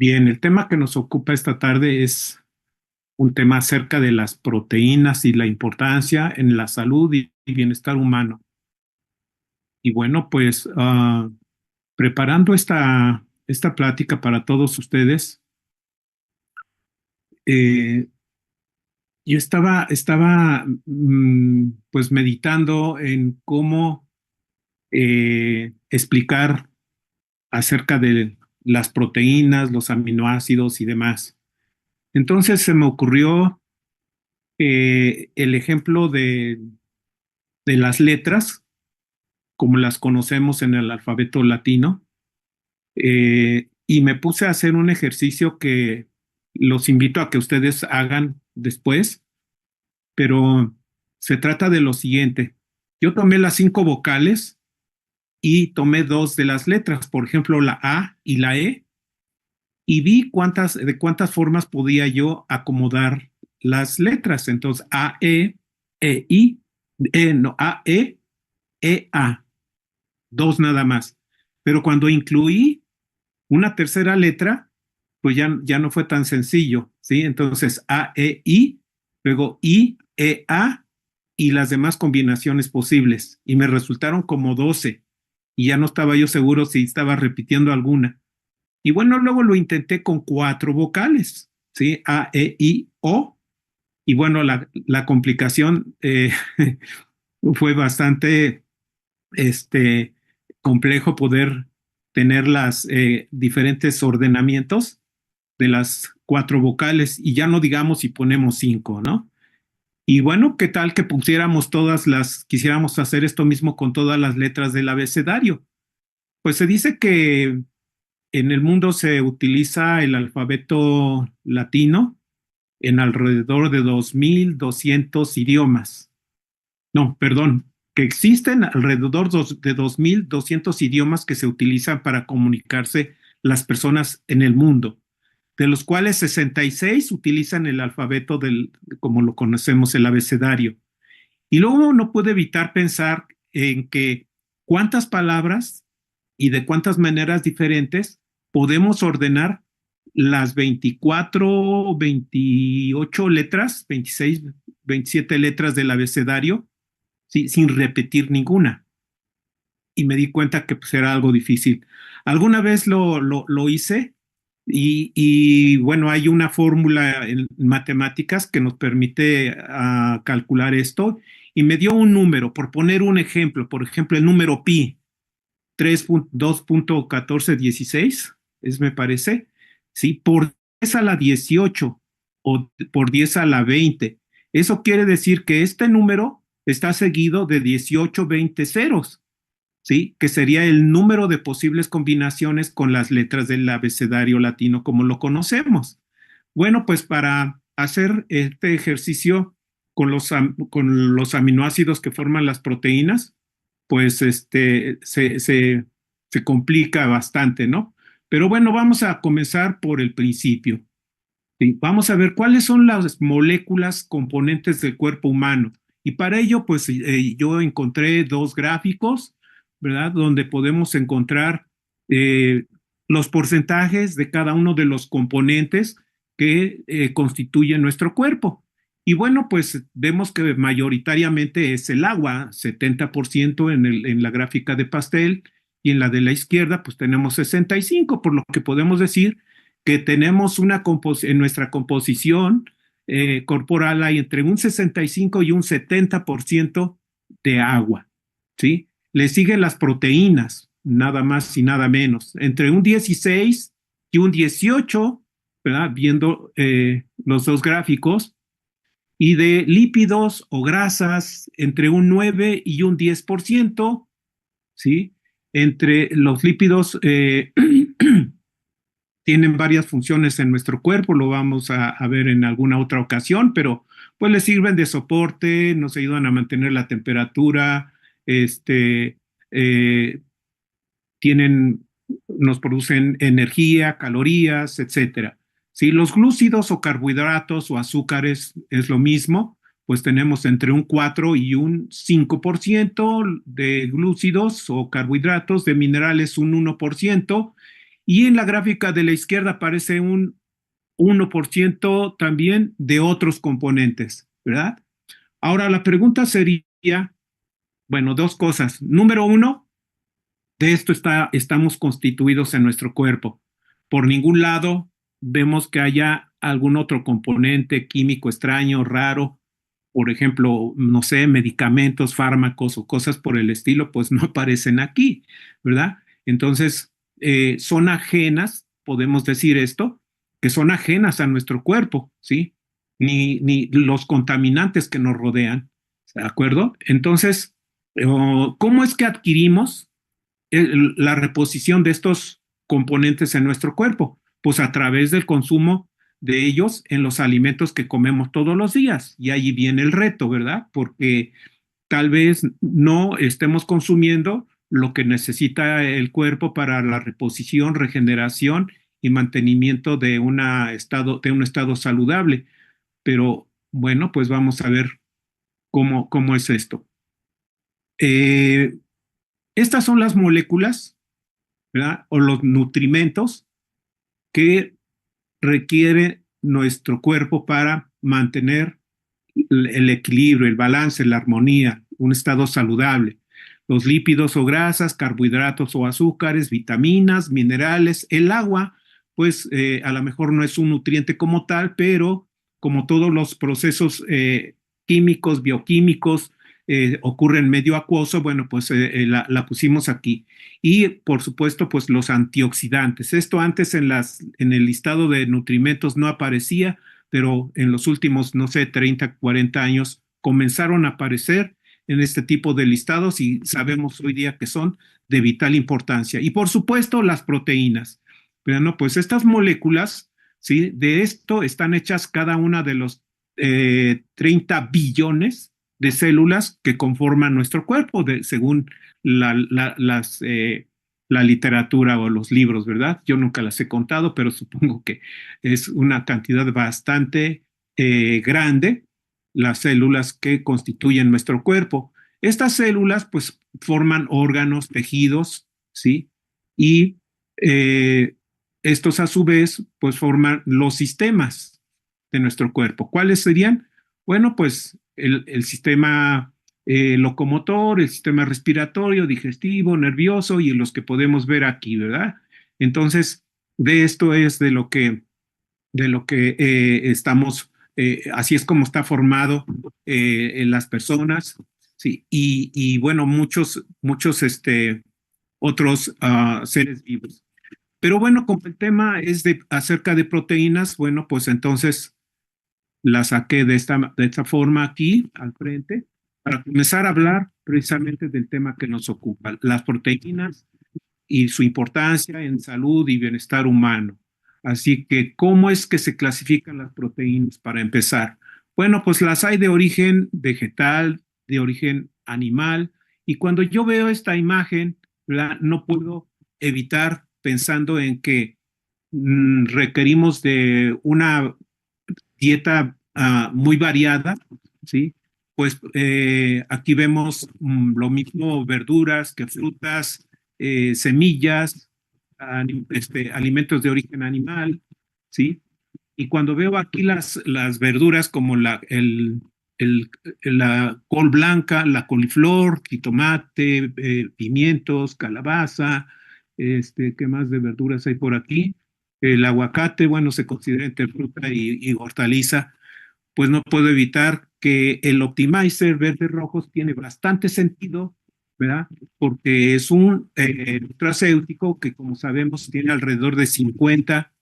Bien, el tema que nos ocupa esta tarde es un tema acerca de las proteínas y la importancia en la salud y bienestar humano. Y bueno, pues preparando esta plática para todos ustedes, eh, yo estaba pues meditando en cómo explicar acerca de las proteínas, los aminoácidos y demás. Entonces se me ocurrió el ejemplo de las letras, como las conocemos en el alfabeto latino, y me puse a hacer un ejercicio que los invito a que ustedes hagan después, pero se trata de lo siguiente. Yo tomé las 5 vocales y tomé dos de las letras, por ejemplo, la A y la E, y vi de cuántas formas podía yo acomodar las letras. Entonces, A, E, I, no, A, E, A, dos nada más. Pero cuando incluí una tercera letra, pues ya no fue tan sencillo, ¿sí? Entonces, A, E, I, luego I, E, A, y las demás combinaciones posibles. Y me resultaron como 12, y ya no estaba yo seguro si estaba repitiendo alguna. Y bueno, luego lo intenté con 4 vocales, ¿sí? A, E, I, O. Y bueno, la complicación fue bastante este, complejo poder tener las diferentes ordenamientos de las 4 vocales, y ya no digamos si ponemos 5, ¿no? Y bueno, ¿qué tal que pusiéramos quisiéramos hacer esto mismo con todas las letras del abecedario? Pues se dice que en el mundo se utiliza el alfabeto latino en alrededor de 2.200 idiomas. No, perdón, que existen alrededor de 2.200 idiomas que se utilizan para comunicarse las personas en el mundo, de los cuales 66 utilizan el alfabeto como lo conocemos, el abecedario. Y luego no puedo evitar pensar en que cuántas palabras y de cuántas maneras diferentes podemos ordenar las 24, 28 letras, 26, 27 letras del abecedario, ¿sí? Sin repetir ninguna. Y me di cuenta que pues, era algo difícil. Alguna vez lo hice bueno, hay una fórmula en matemáticas que nos permite calcular esto, y me dio un número, por poner un ejemplo, por ejemplo, el número pi, 2.1416, me parece, ¿sí? Por 10 a la 18 o por 10 a la 20. Eso quiere decir que este número está seguido de 18, 20 ceros, ¿sí? Que sería el número de posibles combinaciones con las letras del abecedario latino como lo conocemos. Bueno, pues para hacer este ejercicio con los aminoácidos que forman las proteínas, pues se complica bastante, ¿no? Pero bueno, vamos a comenzar por el principio. ¿Sí? Vamos a ver cuáles son las moléculas componentes del cuerpo humano. Y para ello, pues yo encontré dos gráficos, ¿verdad? Donde podemos encontrar eh, los porcentajes de cada uno de los componentes que constituyen nuestro cuerpo. Y bueno, pues vemos que mayoritariamente es el agua, 70% en la gráfica de pastel, y en la de la izquierda, pues tenemos 65%, por lo que podemos decir que tenemos en nuestra composición corporal hay entre un 65 y un 70% de agua, ¿sí? Le siguen las proteínas, nada más y nada menos, entre un 16 y un 18, ¿verdad? Viendo los dos gráficos, y de lípidos o grasas entre un 9 y un 10%, ¿sí? Entre los lípidos tienen varias funciones en nuestro cuerpo, lo vamos a ver en alguna otra ocasión, pero pues les sirven de soporte, nos ayudan a mantener la temperatura, este, eh, tienen, nos producen energía, calorías, etcétera. Si los glúcidos o carbohidratos o azúcares es lo mismo, pues tenemos entre un 4 y un 5% de glúcidos o carbohidratos, de minerales un 1%, Y en la gráfica de la izquierda aparece un 1% también de otros componentes, ¿verdad? Ahora la pregunta sería, bueno, dos cosas. Número uno, de esto estamos constituidos en nuestro cuerpo. Por ningún lado vemos que haya algún otro componente químico extraño, raro, por ejemplo, no sé, medicamentos, fármacos o cosas por el estilo, pues no aparecen aquí, ¿verdad? Entonces, son ajenas, podemos decir esto, que son ajenas a nuestro cuerpo, ¿sí? Ni los contaminantes que nos rodean, ¿de acuerdo? Entonces, ¿cómo es que adquirimos la reposición de estos componentes en nuestro cuerpo? Pues a través del consumo de ellos en los alimentos que comemos todos los días. Y ahí viene el reto, ¿verdad? Porque tal vez no estemos consumiendo lo que necesita el cuerpo para la reposición, regeneración y mantenimiento de, de un estado saludable. Pero bueno, pues vamos a ver cómo es esto. Eh, Estas son las moléculas, ¿verdad? O los nutrimentos que requiere nuestro cuerpo para mantener el equilibrio, el balance, la armonía, un estado saludable. Los lípidos o grasas, carbohidratos o azúcares, vitaminas, minerales, el agua, pues a lo mejor no es un nutriente como tal, pero como todos los procesos químicos, bioquímicos, ocurre en medio acuoso, bueno, pues la pusimos aquí. Y por supuesto, pues los antioxidantes. Esto antes en el listado de nutrimentos no aparecía, pero en los últimos, no sé, 30, 40 años comenzaron a aparecer en este tipo de listados y sabemos hoy día que son de vital importancia. Y por supuesto, las proteínas. Bueno, pues estas moléculas, ¿sí? De esto están hechas cada una de los 30 billones de células que conforman nuestro cuerpo, según las la literatura o los libros, ¿verdad? Yo nunca las he contado, pero supongo que es una cantidad bastante grande las células que constituyen nuestro cuerpo. Estas células pues forman órganos, tejidos, ¿sí? Y estos a su vez pues forman los sistemas de nuestro cuerpo. ¿Cuáles serían? Bueno, pues el sistema locomotor, el sistema respiratorio, digestivo, nervioso y los que podemos ver aquí, ¿verdad? Entonces, de esto es de lo que estamos, así es como está formado en las personas, sí, y bueno, muchos otros seres vivos. Pero bueno, como el tema es acerca de proteínas, bueno, pues entonces la saqué de esta forma aquí al frente para comenzar a hablar precisamente del tema que nos ocupa, las proteínas y su importancia en salud y bienestar humano. Así que, ¿cómo es que se clasifican las proteínas para empezar? Bueno, pues las hay de origen vegetal, de origen animal, y cuando yo veo esta imagen, ¿verdad? No puedo evitar pensando en que requerimos de una dieta muy variada, ¿sí? Pues aquí vemos lo mismo verduras que frutas, semillas, alimentos de origen animal, ¿sí? Y cuando veo aquí las verduras como el, la col blanca, la coliflor, jitomate, pimientos, calabaza, ¿qué más de verduras hay por aquí? El aguacate, bueno, se considera entre fruta y hortaliza, pues no puedo evitar que el optimizer verde rojos tiene bastante sentido, ¿verdad? Porque es un nutracéutico que, como sabemos, tiene alrededor de 50,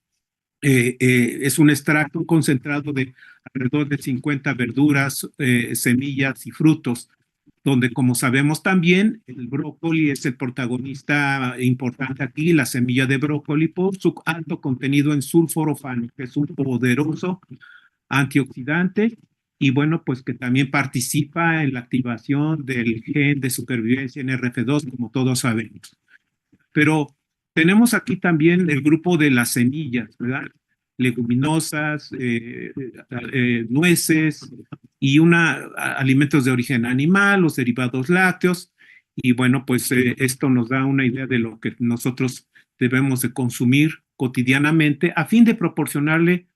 es un extracto, un concentrado de alrededor de 50 verduras, semillas y frutos, donde, como sabemos también, el brócoli es el protagonista importante aquí, la semilla de brócoli, por su alto contenido en sulforafano, que es un poderoso antioxidante y bueno, pues que también participa en la activación del gen de supervivencia en RF2, como todos sabemos. Pero tenemos aquí también el grupo de las semillas, ¿verdad? Leguminosas, nueces y alimentos de origen animal, los derivados lácteos. Y bueno, pues esto nos da una idea de lo que nosotros debemos de consumir cotidianamente a fin de proporcionarle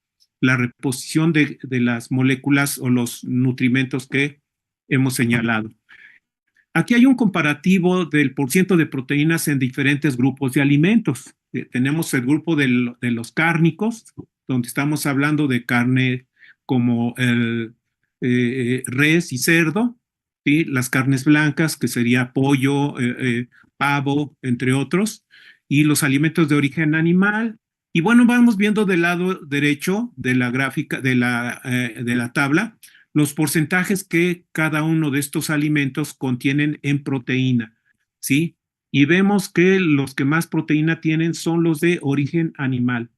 la reposición de las moléculas o los nutrimentos que hemos señalado. Aquí hay un comparativo del porciento de proteínas en diferentes grupos de alimentos. Tenemos el grupo de los cárnicos, donde estamos hablando de carne como el res y cerdo, ¿sí? Las carnes blancas, que sería pollo, pavo, entre otros, y los alimentos de origen animal. Y bueno, vamos viendo del lado derecho de la gráfica, de la tabla, los porcentajes que cada uno de estos alimentos contienen en proteína, ¿sí? Y vemos que los que más proteína tienen son los de origen animal.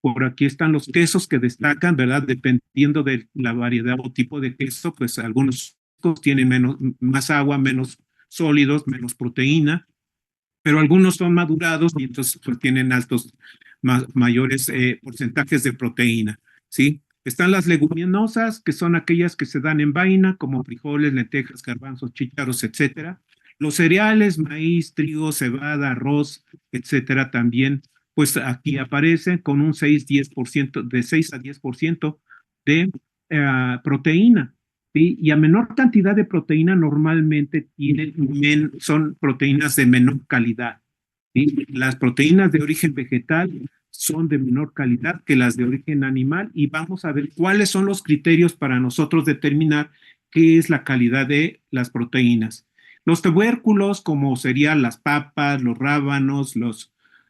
Por aquí están los quesos que destacan, ¿verdad? Dependiendo de la variedad o tipo de queso, pues algunos tienen más agua, menos sólidos, menos proteína, pero algunos son madurados y entonces pues, tienen altos, mayores porcentajes de proteína, ¿sí? Están las leguminosas, que son aquellas que se dan en vaina, como frijoles, lentejas, garbanzos, chícharos, etcétera. Los cereales, maíz, trigo, cebada, arroz, etcétera, también, pues aquí aparecen con un 6-10%, de 6 a 10% de proteína. ¿Sí? Y a menor cantidad de proteína normalmente son proteínas de menor calidad. ¿Sí? Las proteínas de origen vegetal son de menor calidad que las de origen animal y vamos a ver cuáles son los criterios para nosotros determinar qué es la calidad de las proteínas. Los tubérculos, como serían las papas, los rábanos,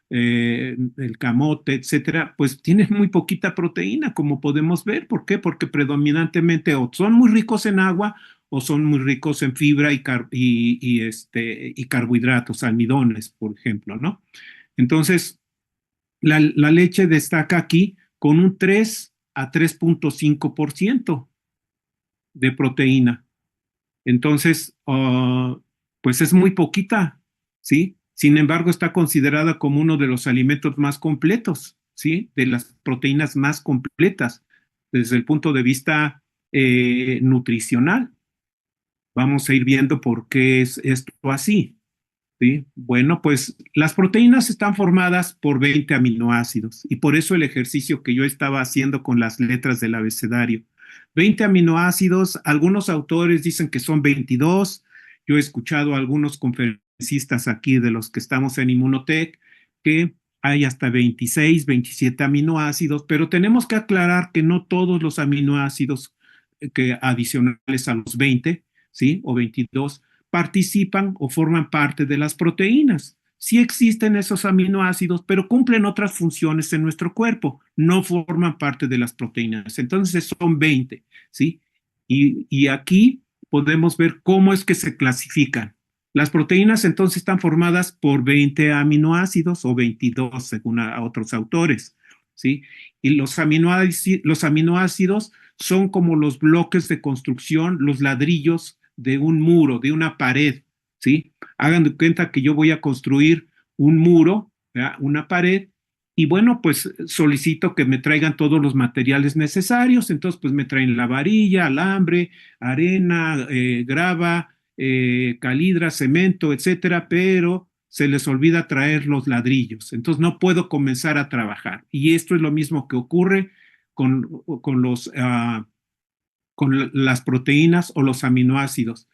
el camote, etcétera, pues tienen muy poquita proteína, como podemos ver. ¿Por qué? Porque predominantemente o son muy ricos en agua o son muy ricos en fibra y carbohidratos, almidones, por ejemplo, ¿no? Entonces, la leche destaca aquí con un 3 a 3.5% de proteína. Entonces, pues es muy poquita, ¿sí? Sin embargo, está considerada como uno de los alimentos más completos, ¿sí? De las proteínas más completas desde el punto de vista nutricional. Vamos a ir viendo por qué es esto así, ¿sí? Bueno, pues las proteínas están formadas por 20 aminoácidos y por eso el ejercicio que yo estaba haciendo con las letras del abecedario. 20 aminoácidos, algunos autores dicen que son 22. Yo he escuchado a algunos conferencistas aquí de los que estamos en Inmunotech que hay hasta 26, 27 aminoácidos, pero tenemos que aclarar que no todos los aminoácidos que adicionales a los 20, ¿sí? O 22 participan o forman parte de las proteínas. Sí existen esos aminoácidos, pero cumplen otras funciones en nuestro cuerpo, no forman parte de las proteínas. Entonces son 20, ¿sí? Y aquí podemos ver cómo es que se clasifican. Las proteínas entonces están formadas por 20 aminoácidos o 22 según a otros autores, ¿sí? Y los aminoácidos son como los bloques de construcción, los ladrillos de un muro, de una pared, ¿sí? Hagan de cuenta que yo voy a construir un muro, ¿verdad? Una pared, y bueno, pues solicito que me traigan todos los materiales necesarios, entonces pues me traen la varilla, alambre, arena, grava, calidra, cemento, etcétera, pero se les olvida traer los ladrillos, entonces no puedo comenzar a trabajar. Y esto es lo mismo que ocurre con con las proteínas o los aminoácidos.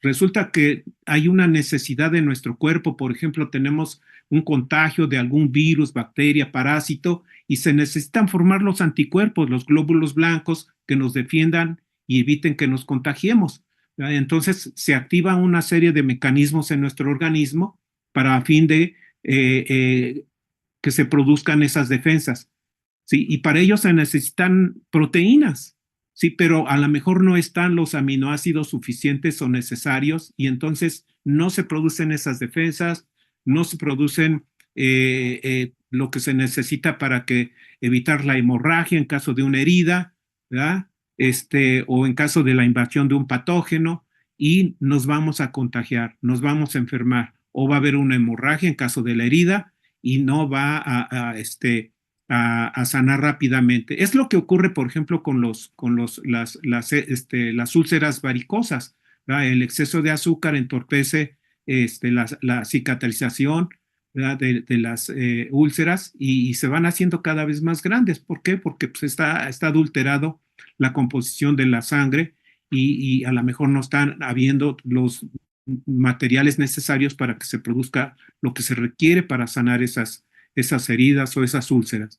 Resulta que hay una necesidad de nuestro cuerpo, por ejemplo, tenemos un contagio de algún virus, bacteria, parásito, y se necesitan formar los anticuerpos, los glóbulos blancos que nos defiendan y eviten que nos contagiemos. Entonces se activa una serie de mecanismos en nuestro organismo para a fin de que se produzcan esas defensas. ¿Sí? Y para ello se necesitan proteínas, ¿sí? Pero a lo mejor no están los aminoácidos suficientes o necesarios y entonces no se producen esas defensas, no se producen lo que se necesita para que evitar la hemorragia en caso de una herida, ¿verdad? O en caso de la invasión de un patógeno y nos vamos a contagiar, nos vamos a enfermar o va a haber una hemorragia en caso de la herida y no va a sanar rápidamente. Es lo que ocurre, por ejemplo, las úlceras varicosas, ¿verdad? El exceso de azúcar entorpece la cicatrización, ¿verdad? De las úlceras y se van haciendo cada vez más grandes. ¿Por qué? Porque pues, está adulterado la composición de la sangre y a lo mejor no están habiendo los materiales necesarios para que se produzca lo que se requiere para sanar esas heridas o esas úlceras.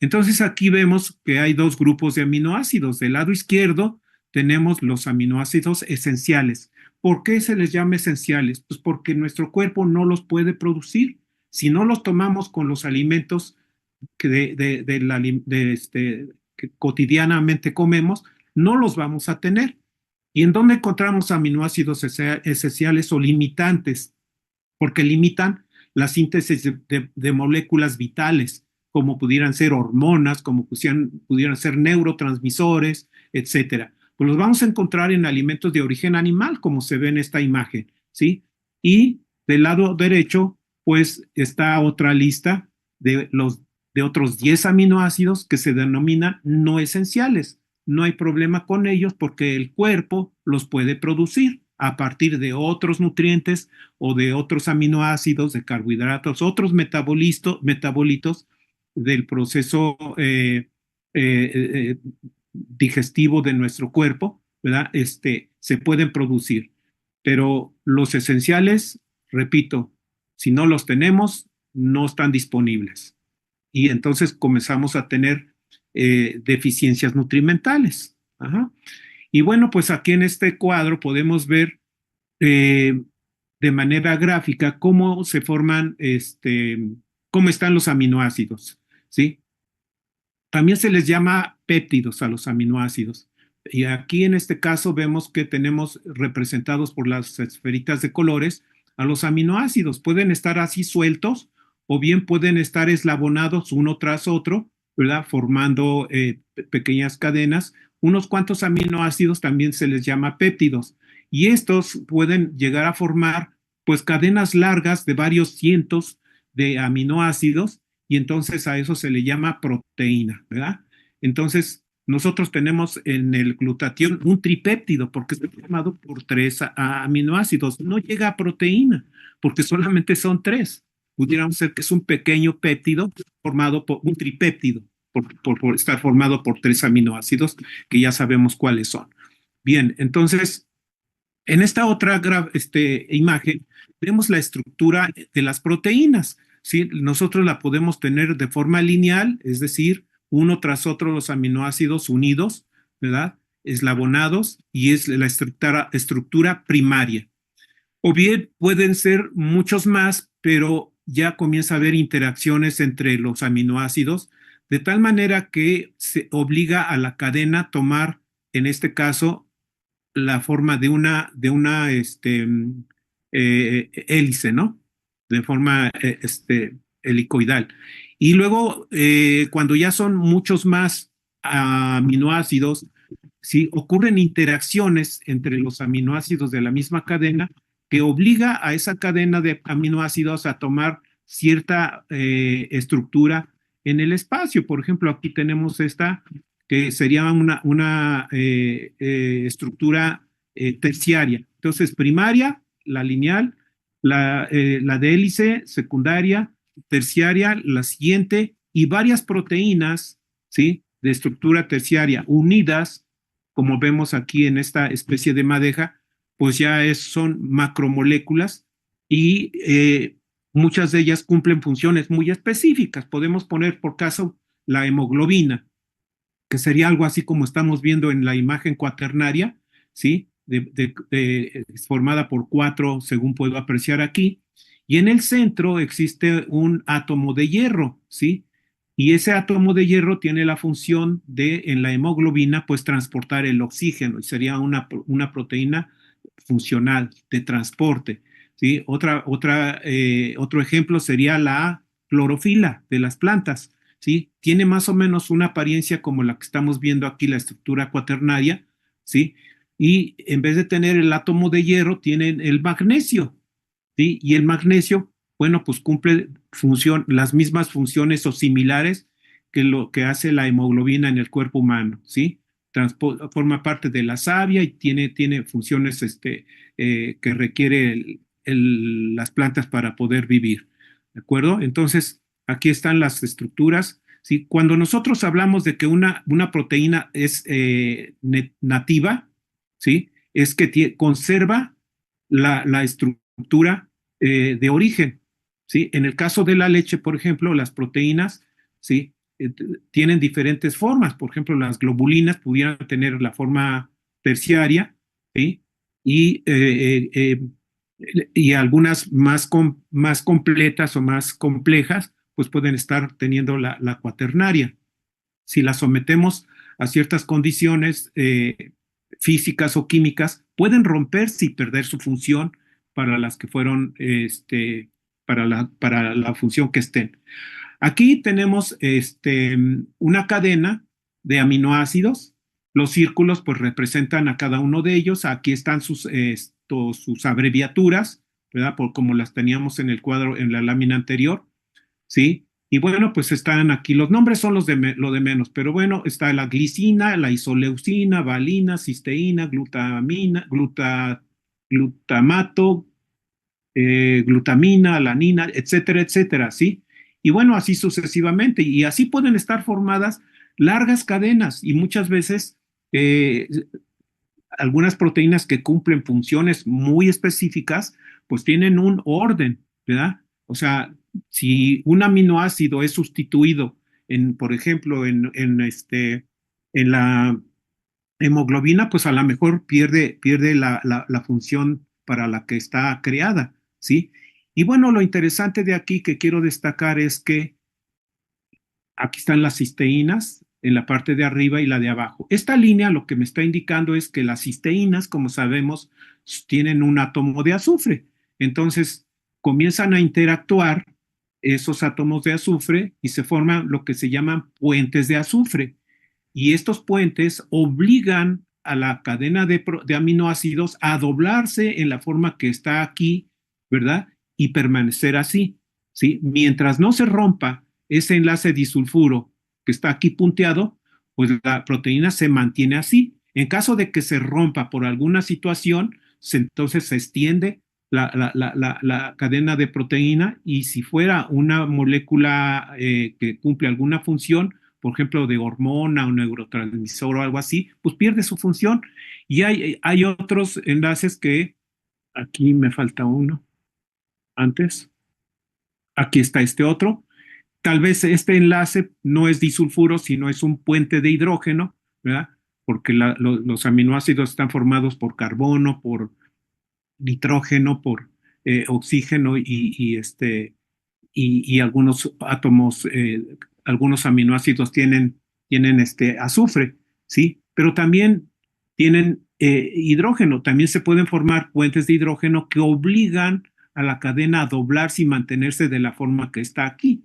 Entonces aquí vemos que hay dos grupos de aminoácidos. Del lado izquierdo tenemos los aminoácidos esenciales. ¿Por qué se les llama esenciales? Pues porque nuestro cuerpo no los puede producir. Si no los tomamos con los alimentos que cotidianamente comemos, no los vamos a tener. ¿Y en dónde encontramos aminoácidos esenciales o limitantes? Porque limitan la síntesis de moléculas vitales, como pudieran ser hormonas, como pudieran ser neurotransmisores, etcétera. Pues los vamos a encontrar en alimentos de origen animal, como se ve en esta imagen, ¿sí? Y del lado derecho, pues está otra lista de otros 10 aminoácidos que se denominan no esenciales. No hay problema con ellos porque el cuerpo los puede producir a partir de otros nutrientes o de otros aminoácidos, de carbohidratos, otros metabolitos del proceso digestivo de nuestro cuerpo, ¿verdad? Se pueden producir. Pero los esenciales, repito, si no los tenemos, no están disponibles. Y entonces comenzamos a tener deficiencias nutrimentales. Ajá. Y bueno, pues aquí en este cuadro podemos ver eh, de manera gráfica cómo se forman, cómo están los aminoácidos, ¿sí? También se les llama péptidos a los aminoácidos. Y aquí en este caso vemos que tenemos representados por las esferitas de colores a los aminoácidos. Pueden estar así sueltos o bien pueden estar eslabonados uno tras otro, ¿verdad? Formando pequeñas cadenas. Unos cuantos aminoácidos también se les llama péptidos. Y estos pueden llegar a formar pues cadenas largas de varios cientos de aminoácidos y entonces a eso se le llama proteína, ¿verdad? Entonces, nosotros tenemos en el glutatión un tripéptido porque está formado por tres aminoácidos. No llega a proteína porque solamente son tres. Pudiéramos ser que es un pequeño péptido formado por un tripéptido, por estar formado por tres aminoácidos que ya sabemos cuáles son. Bien, entonces, en esta otra imagen vemos la estructura de las proteínas. ¿Sí? Nosotros la podemos tener de forma lineal, es decir, uno tras otro los aminoácidos unidos, ¿verdad? Eslabonados, y es la estructura primaria. O bien pueden ser muchos más, pero ya comienza a haber interacciones entre los aminoácidos, de tal manera que se obliga a la cadena a tomar, en este caso, la forma de una hélice, ¿no? De forma helicoidal. Y luego, cuando ya son muchos más aminoácidos, ¿sí? Ocurren interacciones entre los aminoácidos de la misma cadena que obliga a esa cadena de aminoácidos a tomar cierta estructura en el espacio. Por ejemplo, aquí tenemos esta que sería una estructura terciaria. Entonces, primaria, la lineal, la de hélice, secundaria, terciaria, la siguiente, y varias proteínas, ¿sí? De estructura terciaria unidas, como vemos aquí en esta especie de madeja, pues ya son macromoléculas y muchas de ellas cumplen funciones muy específicas. Podemos poner por caso la hemoglobina, que sería algo así como estamos viendo en la imagen cuaternaria, ¿sí? Formada por cuatro, según puedo apreciar aquí. Y en el centro existe un átomo de hierro, ¿sí? Y ese átomo de hierro tiene la función de, en la hemoglobina, pues transportar el oxígeno y sería una proteína funcional de transporte, ¿sí? Otro ejemplo sería la clorofila de las plantas, ¿sí? Tiene más o menos una apariencia como la que estamos viendo aquí, la estructura cuaternaria, ¿sí? Y en vez de tener el átomo de hierro, tienen el magnesio, ¿sí? Y el magnesio, bueno, pues cumple las mismas funciones o similares que lo que hace la hemoglobina en el cuerpo humano, ¿sí? Forma parte de la savia y tiene funciones que requiere las plantas para poder vivir. ¿De acuerdo? Entonces, aquí están las estructuras. ¿Sí? Cuando nosotros hablamos de que una proteína es nativa, ¿sí? Es que conserva la estructura de origen. ¿Sí? En el caso de la leche, por ejemplo, las proteínas, ¿sí? Tienen diferentes formas. Por ejemplo, las globulinas pudieran tener la forma terciaria, ¿sí? Y, y algunas más completas o más complejas, pues pueden estar teniendo la cuaternaria. Si las sometemos a ciertas condiciones físicas o químicas, pueden romperse y perder su función para las que fueron, para la función que estén. Aquí tenemos una cadena de aminoácidos. Los círculos pues representan a cada uno de ellos. Aquí están sus abreviaturas, ¿verdad? Por como las teníamos en el cuadro, en la lámina anterior, ¿sí? Y bueno, pues están aquí, los nombres son lo de menos, pero bueno, está la glicina, la isoleucina, valina, cisteína, glutamato, glutamina, alanina, etcétera, etcétera, ¿sí? Y bueno, así sucesivamente. Y así pueden estar formadas largas cadenas y muchas veces eh, algunas proteínas que cumplen funciones muy específicas, pues tienen un orden, ¿verdad? O sea, si un aminoácido es sustituido por ejemplo, en la hemoglobina, pues a lo mejor pierde la función para la que está creada, ¿sí? Y bueno, lo interesante de aquí que quiero destacar es que aquí están las cisteínas en la parte de arriba y la de abajo. Esta línea lo que me está indicando es que las cisteínas, como sabemos, tienen un átomo de azufre. Entonces, comienzan a interactuar esos átomos de azufre y se forman lo que se llaman puentes de azufre. Y estos puentes obligan a la cadena de aminoácidos a doblarse en la forma que está aquí, ¿verdad? Y permanecer así, ¿sí? Mientras no se rompa ese enlace disulfuro que está aquí punteado, pues la proteína se mantiene así. En caso de que se rompa por alguna situación, entonces se extiende la cadena de proteína y si fuera una molécula que cumple alguna función, por ejemplo, de hormona o neurotransmisor o algo así, pues pierde su función. Y hay otros enlaces que, aquí me falta uno antes, aquí está este otro. Tal vez este enlace no es disulfuro, sino es un puente de hidrógeno, ¿verdad? Porque los aminoácidos están formados por carbono, por nitrógeno, por oxígeno y algunos átomos, algunos aminoácidos tienen azufre, ¿sí? Pero también tienen hidrógeno, también se pueden formar puentes de hidrógeno que obligan a la cadena a doblarse y mantenerse de la forma que está aquí,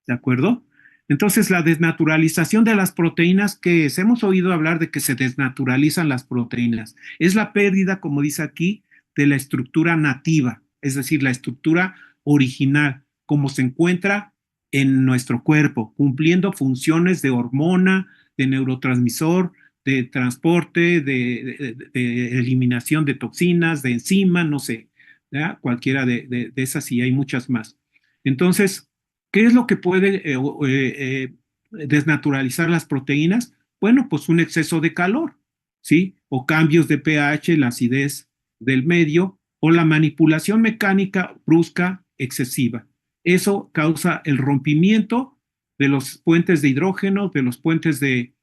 ¿de acuerdo? Entonces, la desnaturalización de las proteínas, que hemos oído hablar de que se desnaturalizan las proteínas, es la pérdida, como dice aquí, de la estructura nativa, es decir, la estructura original, como se encuentra en nuestro cuerpo, cumpliendo funciones de hormona, de neurotransmisor, de transporte, de eliminación de toxinas, de enzima, no sé, ¿ya? Cualquiera de esas y hay muchas más. Entonces, ¿qué es lo que puede desnaturalizar las proteínas? Bueno, pues un exceso de calor, ¿sí? O cambios de pH, la acidez del medio, o la manipulación mecánica brusca excesiva. Eso causa el rompimiento de los puentes de hidrógeno, de los puentes de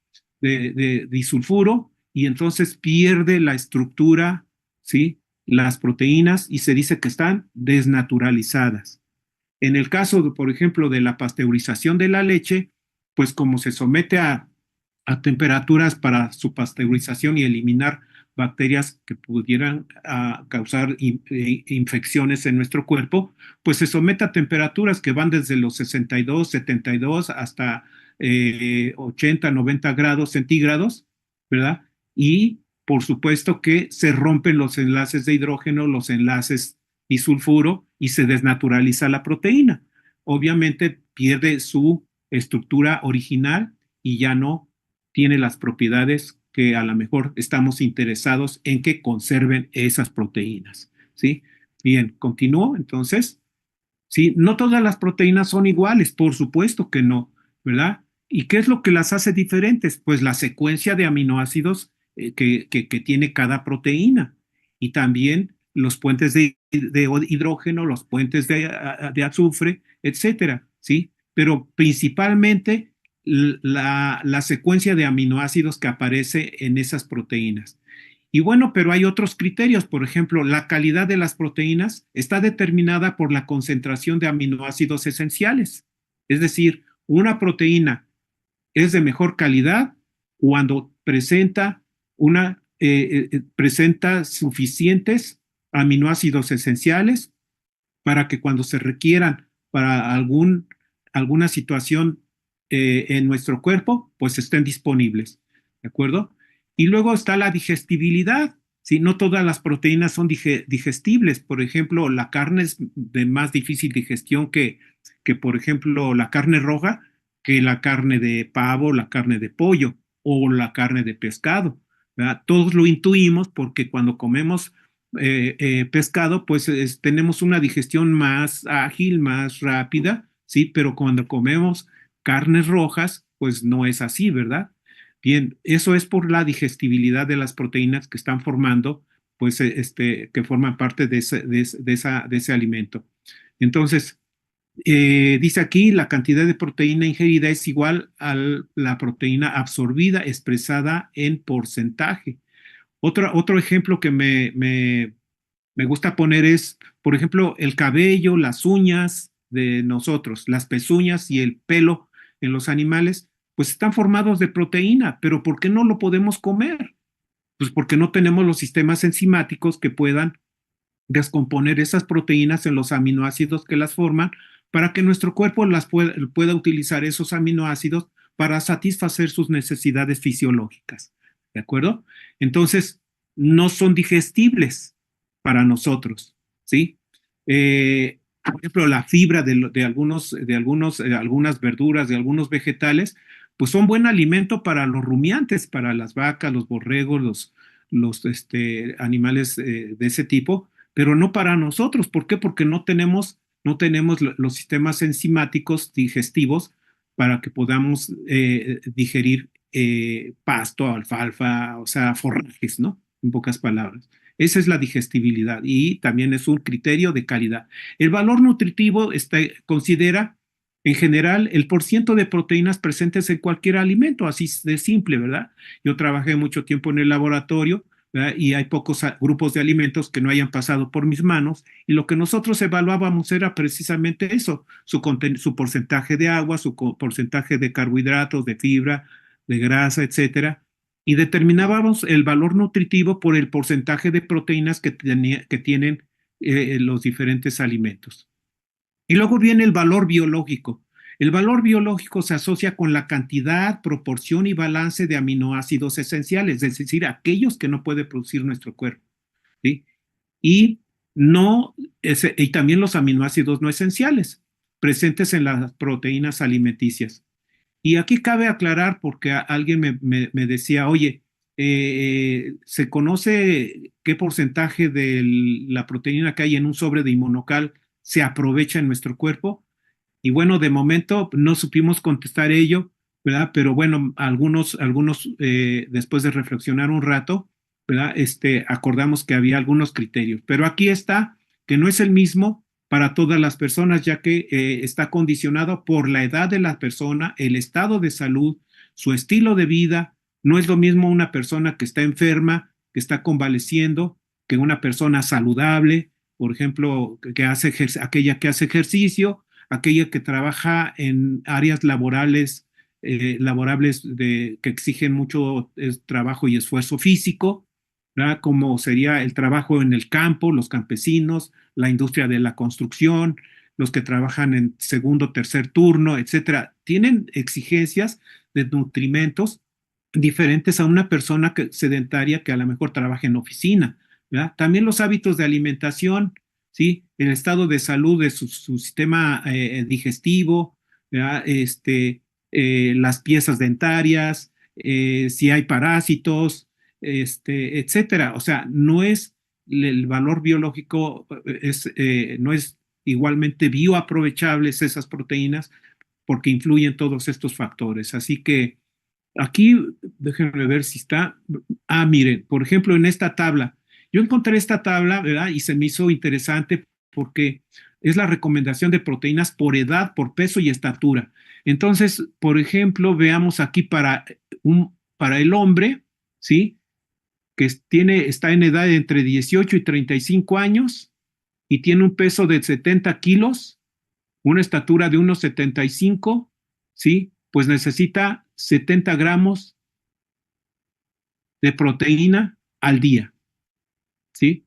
disulfuro, y entonces pierde la estructura, ¿sí? Las proteínas y se dice que están desnaturalizadas. En el caso, por ejemplo, de la pasteurización de la leche, pues como se somete a temperaturas para su pasteurización y eliminar bacterias que pudieran causar infecciones en nuestro cuerpo, pues se somete a temperaturas que van desde los 62, 72 hasta 80, 90 grados centígrados, ¿verdad? Y por supuesto que se rompen los enlaces de hidrógeno, los enlaces disulfuro y se desnaturaliza la proteína. Obviamente pierde su estructura original y ya no tiene las propiedades que a lo mejor estamos interesados en que conserven esas proteínas, ¿sí? Bien, continúo entonces. Sí, no todas las proteínas son iguales, por supuesto que no, ¿verdad? ¿Y qué es lo que las hace diferentes? Pues la secuencia de aminoácidos que tiene cada proteína y también los puentes de hidrógeno, los puentes de azufre, etcétera, ¿sí? Pero principalmente la secuencia de aminoácidos que aparece en esas proteínas. Y bueno, pero hay otros criterios. Por ejemplo, la calidad de las proteínas está determinada por la concentración de aminoácidos esenciales. Es decir, una proteína es de mejor calidad cuando presenta suficientes aminoácidos esenciales para que cuando se requieran para alguna situación en nuestro cuerpo, pues estén disponibles. ¿De acuerdo? Y luego está la digestibilidad. Si no todas las proteínas son digestibles, por ejemplo, la carne es de más difícil digestión por ejemplo, la carne roja, que la carne de pavo, la carne de pollo o la carne de pescado. ¿Verdad? Todos lo intuimos porque cuando comemos pescado, pues tenemos una digestión más ágil, más rápida, ¿sí? Pero cuando comemos carnes rojas, pues no es así, ¿verdad? Bien, eso es por la digestibilidad de las proteínas que están formando, pues, que forman parte de ese alimento. Entonces, dice aquí, la cantidad de proteína ingerida es igual a la proteína absorbida expresada en porcentaje. Otro ejemplo que me gusta poner es, por ejemplo, el cabello, las uñas de nosotros, las pezuñas y el pelo en los animales, pues están formados de proteína, pero ¿por qué no lo podemos comer? Pues porque no tenemos los sistemas enzimáticos que puedan descomponer esas proteínas en los aminoácidos que las forman para que nuestro cuerpo pueda utilizar esos aminoácidos para satisfacer sus necesidades fisiológicas. ¿De acuerdo? Entonces, no son digestibles para nosotros, ¿sí? Por ejemplo, la fibra algunas verduras, de algunos vegetales, pues son buen alimento para los rumiantes, para las vacas, los borregos, los animales de ese tipo, pero no para nosotros. ¿Por qué? Porque no tenemos los sistemas enzimáticos digestivos para que podamos digerir pasto, alfalfa, o sea, forrajes, ¿no? En pocas palabras. Esa es la digestibilidad y también es un criterio de calidad. El valor nutritivo considera en general el porciento de proteínas presentes en cualquier alimento, así de simple, ¿verdad? Yo trabajé mucho tiempo en el laboratorio, ¿verdad? Y hay pocos grupos de alimentos que no hayan pasado por mis manos y lo que nosotros evaluábamos era precisamente eso, su porcentaje de agua, su porcentaje de carbohidratos, de fibra, de grasa, etcétera, y determinábamos el valor nutritivo por el porcentaje de proteínas que tienen los diferentes alimentos. Y luego viene el valor biológico. El valor biológico se asocia con la cantidad, proporción y balance de aminoácidos esenciales, es decir, aquellos que no puede producir nuestro cuerpo, ¿sí? Y, no, y también los aminoácidos no esenciales presentes en las proteínas alimenticias. Y aquí cabe aclarar, porque alguien me decía, oye, ¿se conoce qué porcentaje de la proteína que hay en un sobre de inmunocal se aprovecha en nuestro cuerpo? Y bueno, de momento no supimos contestar ello, ¿verdad? Pero bueno, algunos después de reflexionar un rato, ¿verdad? Acordamos que había algunos criterios. Pero aquí está, que no es el mismo para todas las personas, ya que está condicionado por la edad de la persona, el estado de salud, su estilo de vida. No es lo mismo una persona que está enferma, que está convaleciendo, que una persona saludable, por ejemplo, aquella que hace ejercicio, aquella que trabaja en áreas laborables que exigen mucho trabajo y esfuerzo físico, ¿verdad? Como sería el trabajo en el campo, los campesinos, la industria de la construcción, los que trabajan en segundo, tercer turno, etcétera. Tienen exigencias de nutrimentos diferentes a una persona sedentaria que a lo mejor trabaja en oficina, ¿verdad? También los hábitos de alimentación, ¿sí? El estado de salud de su sistema digestivo, ¿verdad? Las piezas dentarias, si hay parásitos, etcétera. O sea, no es el valor biológico no es igualmente bioaprovechables esas proteínas porque influyen todos estos factores. Así que aquí, déjenme ver si está. Ah, miren, por ejemplo, en esta tabla, yo encontré esta tabla, ¿verdad? Y se me hizo interesante porque es la recomendación de proteínas por edad, por peso y estatura. Entonces, por ejemplo, veamos aquí para el hombre, ¿sí? Que está en edad de entre 18 y 35 años y tiene un peso de 70 kilos, una estatura de 1,75, ¿sí? Pues necesita 70 gramos de proteína al día, ¿sí?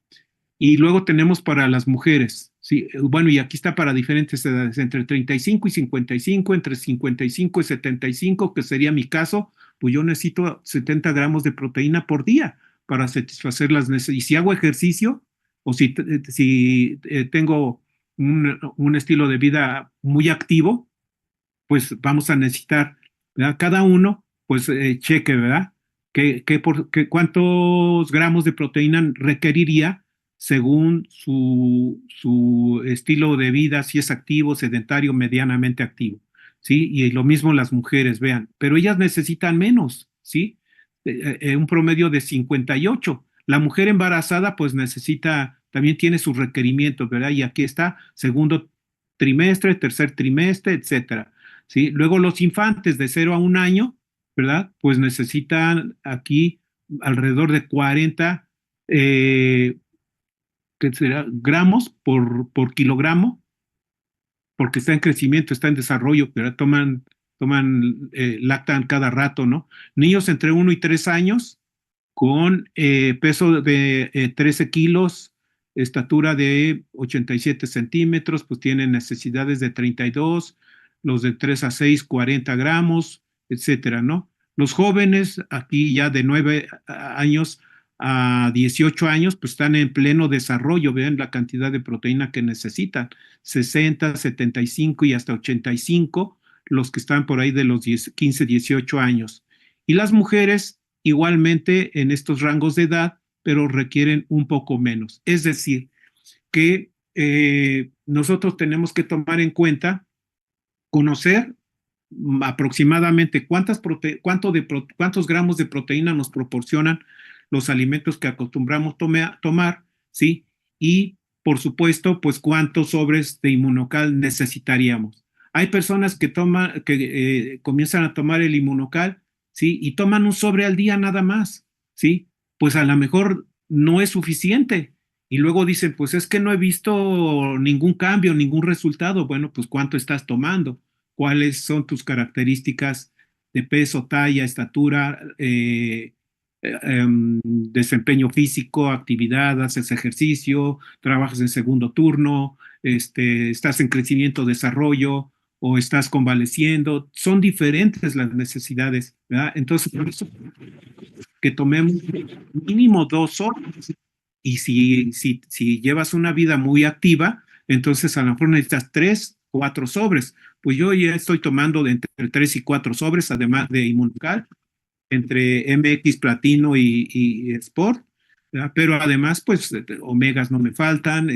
Y luego tenemos para las mujeres, ¿sí? Bueno, y aquí está para diferentes edades, entre 35 y 55, entre 55 y 75, que sería mi caso, pues yo necesito 70 gramos de proteína por día para satisfacer las necesidades. Y si hago ejercicio o si tengo un estilo de vida muy activo, pues vamos a necesitar, ¿verdad? Cada uno, pues cheque, ¿verdad? ¿Cuántos gramos de proteína requeriría según su estilo de vida, si es activo, sedentario, medianamente activo? ¿Sí? Y lo mismo las mujeres, vean, pero ellas necesitan menos, ¿sí? Un promedio de 58. La mujer embarazada, pues necesita, también tiene sus requerimientos, ¿verdad? Y aquí está, segundo trimestre, tercer trimestre, etcétera. ¿Sí? Luego los infantes de 0 a 1 año, ¿verdad? Pues necesitan aquí alrededor de 40 eh, ¿qué será? Gramos por kilogramo, porque está en crecimiento, está en desarrollo, pero lactan cada rato, ¿no? Niños entre 1 y 3 años con peso de 13 kilos, estatura de 87 centímetros, pues tienen necesidades de 32, los de 3 a 6, 40 gramos, etcétera, ¿no? Los jóvenes, aquí ya de 9 años a 18 años, pues están en pleno desarrollo, vean la cantidad de proteína que necesitan, 60, 75 y hasta 85, los que están por ahí de los 15, 18 años. Y las mujeres igualmente en estos rangos de edad, pero requieren un poco menos. Es decir, que nosotros tenemos que tomar en cuenta, conocer aproximadamente cuántos gramos de proteína nos proporcionan los alimentos que acostumbramos tomar, ¿sí? Y, por supuesto, pues cuántos sobres de inmunocal necesitaríamos. Hay personas que comienzan a tomar el inmunocal, ¿sí? Y toman un sobre al día nada más, ¿sí? Pues a lo mejor no es suficiente. Y luego dicen, pues es que no he visto ningún cambio, ningún resultado. Bueno, pues ¿cuánto estás tomando? ¿Cuáles son tus características de peso, talla, estatura, desempeño físico, actividad, haces ejercicio, trabajas en segundo turno, estás en crecimiento, desarrollo o estás convaleciendo? Son diferentes las necesidades, ¿verdad? Entonces, por eso que tomemos mínimo 2 horas. Y si llevas una vida muy activa, entonces a lo mejor necesitas 3, 4 sobres. Pues yo ya estoy tomando de entre 3 y 4 sobres, además de Inmunocal, entre MX Platino y Sport, ¿verdad? Pero además, pues, omegas no me faltan,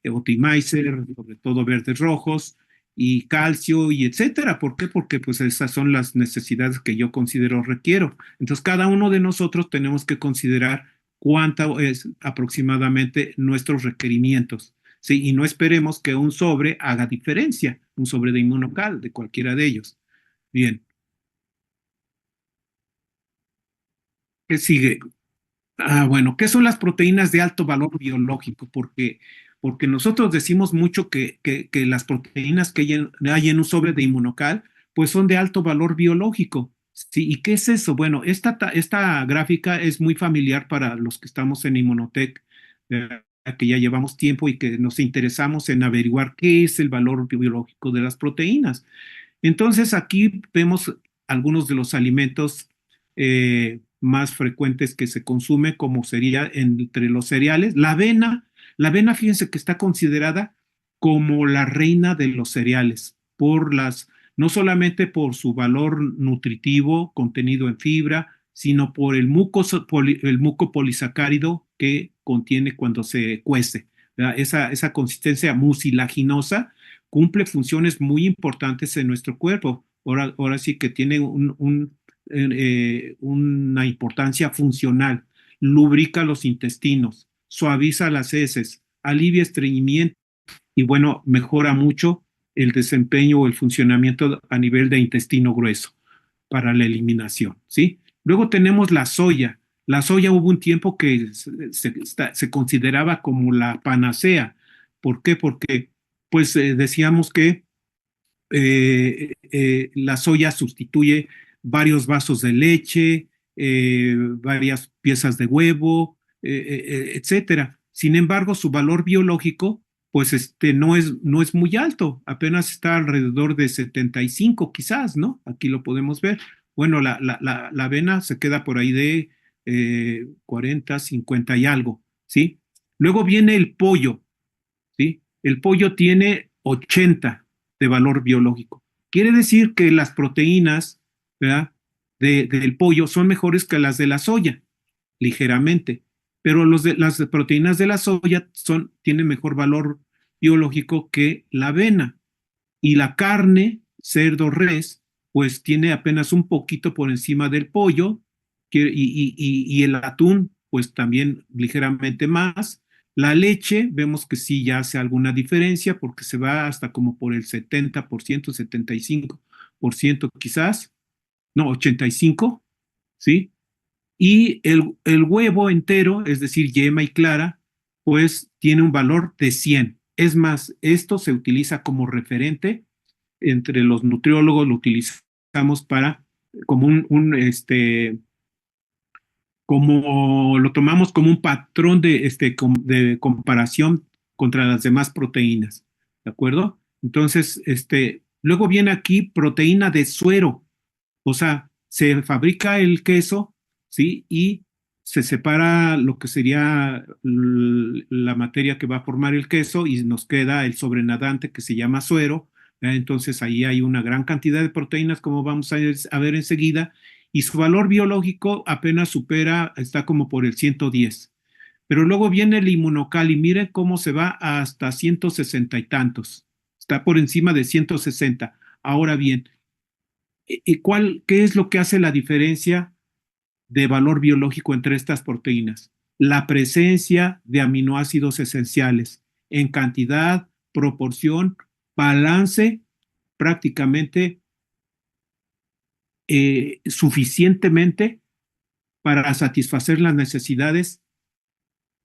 Optimizer, sobre todo verdes rojos, y calcio, y etcétera. ¿Por qué? Porque pues esas son las necesidades que yo considero requiero. Entonces, cada uno de nosotros tenemos que considerar cuánto es aproximadamente nuestros requerimientos. Sí, y no esperemos que un sobre haga diferencia, un sobre de Inmunocal, de cualquiera de ellos. Bien, ¿qué sigue? Bueno, ¿qué son las proteínas de alto valor biológico? Porque nosotros decimos mucho que las proteínas que hay en un sobre de Inmunocal, pues son de alto valor biológico. ¿Sí? ¿Y qué es eso? Bueno, esta gráfica es muy familiar para los que estamos en Inmunotech, que ya llevamos tiempo y que nos interesamos en averiguar qué es el valor biológico de las proteínas. Entonces, aquí vemos algunos de los alimentos más frecuentes que se consume, como sería entre los cereales. La avena, fíjense que está considerada como la reina de los cereales, no solamente por su valor nutritivo, contenido en fibra, sino por el muco polisacárido que contiene cuando se cuece, ¿verdad? Esa consistencia mucilaginosa cumple funciones muy importantes en nuestro cuerpo. Ahora sí que tiene una importancia funcional. Lubrica los intestinos, suaviza las heces, alivia estreñimiento y bueno, mejora mucho el desempeño o el funcionamiento a nivel de intestino grueso para la eliminación, ¿sí? Luego tenemos la soya. La soya hubo un tiempo que se consideraba como la panacea. ¿Por qué? Porque pues decíamos que la soya sustituye varios vasos de leche, varias piezas de huevo, etcétera. Sin embargo, su valor biológico, pues no es muy alto, apenas está alrededor de 75 quizás, ¿no? Aquí lo podemos ver. Bueno, la avena se queda por ahí de 40, 50 y algo, ¿sí? Luego viene el pollo, ¿sí? El pollo tiene 80 de valor biológico. Quiere decir que las proteínas, ¿verdad? Del pollo son mejores que las de la soya, ligeramente, pero las proteínas de la soya tienen mejor valor biológico que la avena. Y la carne, cerdo, res, pues tiene apenas un poquito por encima del pollo y el atún, pues también ligeramente más. La leche, vemos que sí ya hace alguna diferencia porque se va hasta como por el 70%, 75% quizás, no, 85%, ¿sí? Y el huevo entero, es decir, yema y clara, pues tiene un valor de 100. Es más, esto se utiliza como referente entre los nutriólogos, lo utilizamos para como como lo tomamos como un patrón de comparación contra las demás proteínas, ¿de acuerdo? Entonces, luego viene aquí proteína de suero, o sea, se fabrica el queso, ¿sí? Y se separa lo que sería la materia que va a formar el queso y nos queda el sobrenadante que se llama suero. Entonces ahí hay una gran cantidad de proteínas, como vamos a ver enseguida, y su valor biológico apenas supera, está como por el 110. Pero luego viene el inmunocal y miren cómo se va hasta 160 y tantos. Está por encima de 160. Ahora bien, ¿qué es lo que hace la diferencia de valor biológico entre estas proteínas? La presencia de aminoácidos esenciales en cantidad, proporción, balance prácticamente suficientemente para satisfacer las necesidades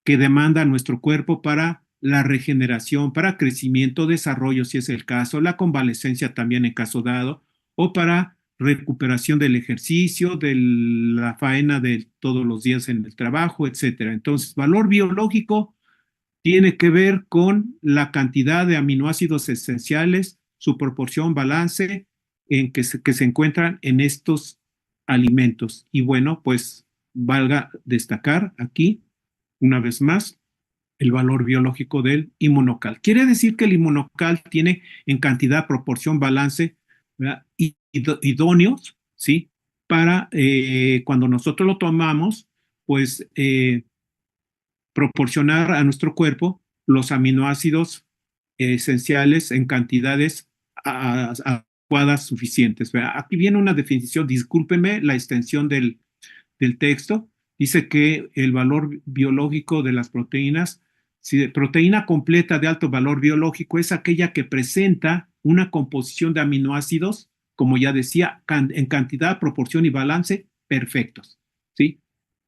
que demanda nuestro cuerpo para la regeneración, para crecimiento, desarrollo, si es el caso, la convalecencia también en caso dado, o para recuperación del ejercicio, de la faena de todos los días en el trabajo, etcétera. Entonces, valor biológico tiene que ver con la cantidad de aminoácidos esenciales, su proporción, balance que se encuentran en estos alimentos. Y bueno, pues valga destacar aquí, una vez más, el valor biológico del inmunocal. Quiere decir que el inmunocal tiene en cantidad, proporción, balance, ¿verdad? Idóneos, ¿sí? Para cuando nosotros lo tomamos, pues proporcionar a nuestro cuerpo los aminoácidos esenciales en cantidades adecuadas, suficientes. ¿Verdad? Aquí viene una definición, discúlpenme la extensión del texto, dice que el valor biológico de las proteínas, si proteína completa de alto valor biológico es aquella que presenta una composición de aminoácidos, como ya decía, en cantidad, proporción y balance perfectos, ¿sí?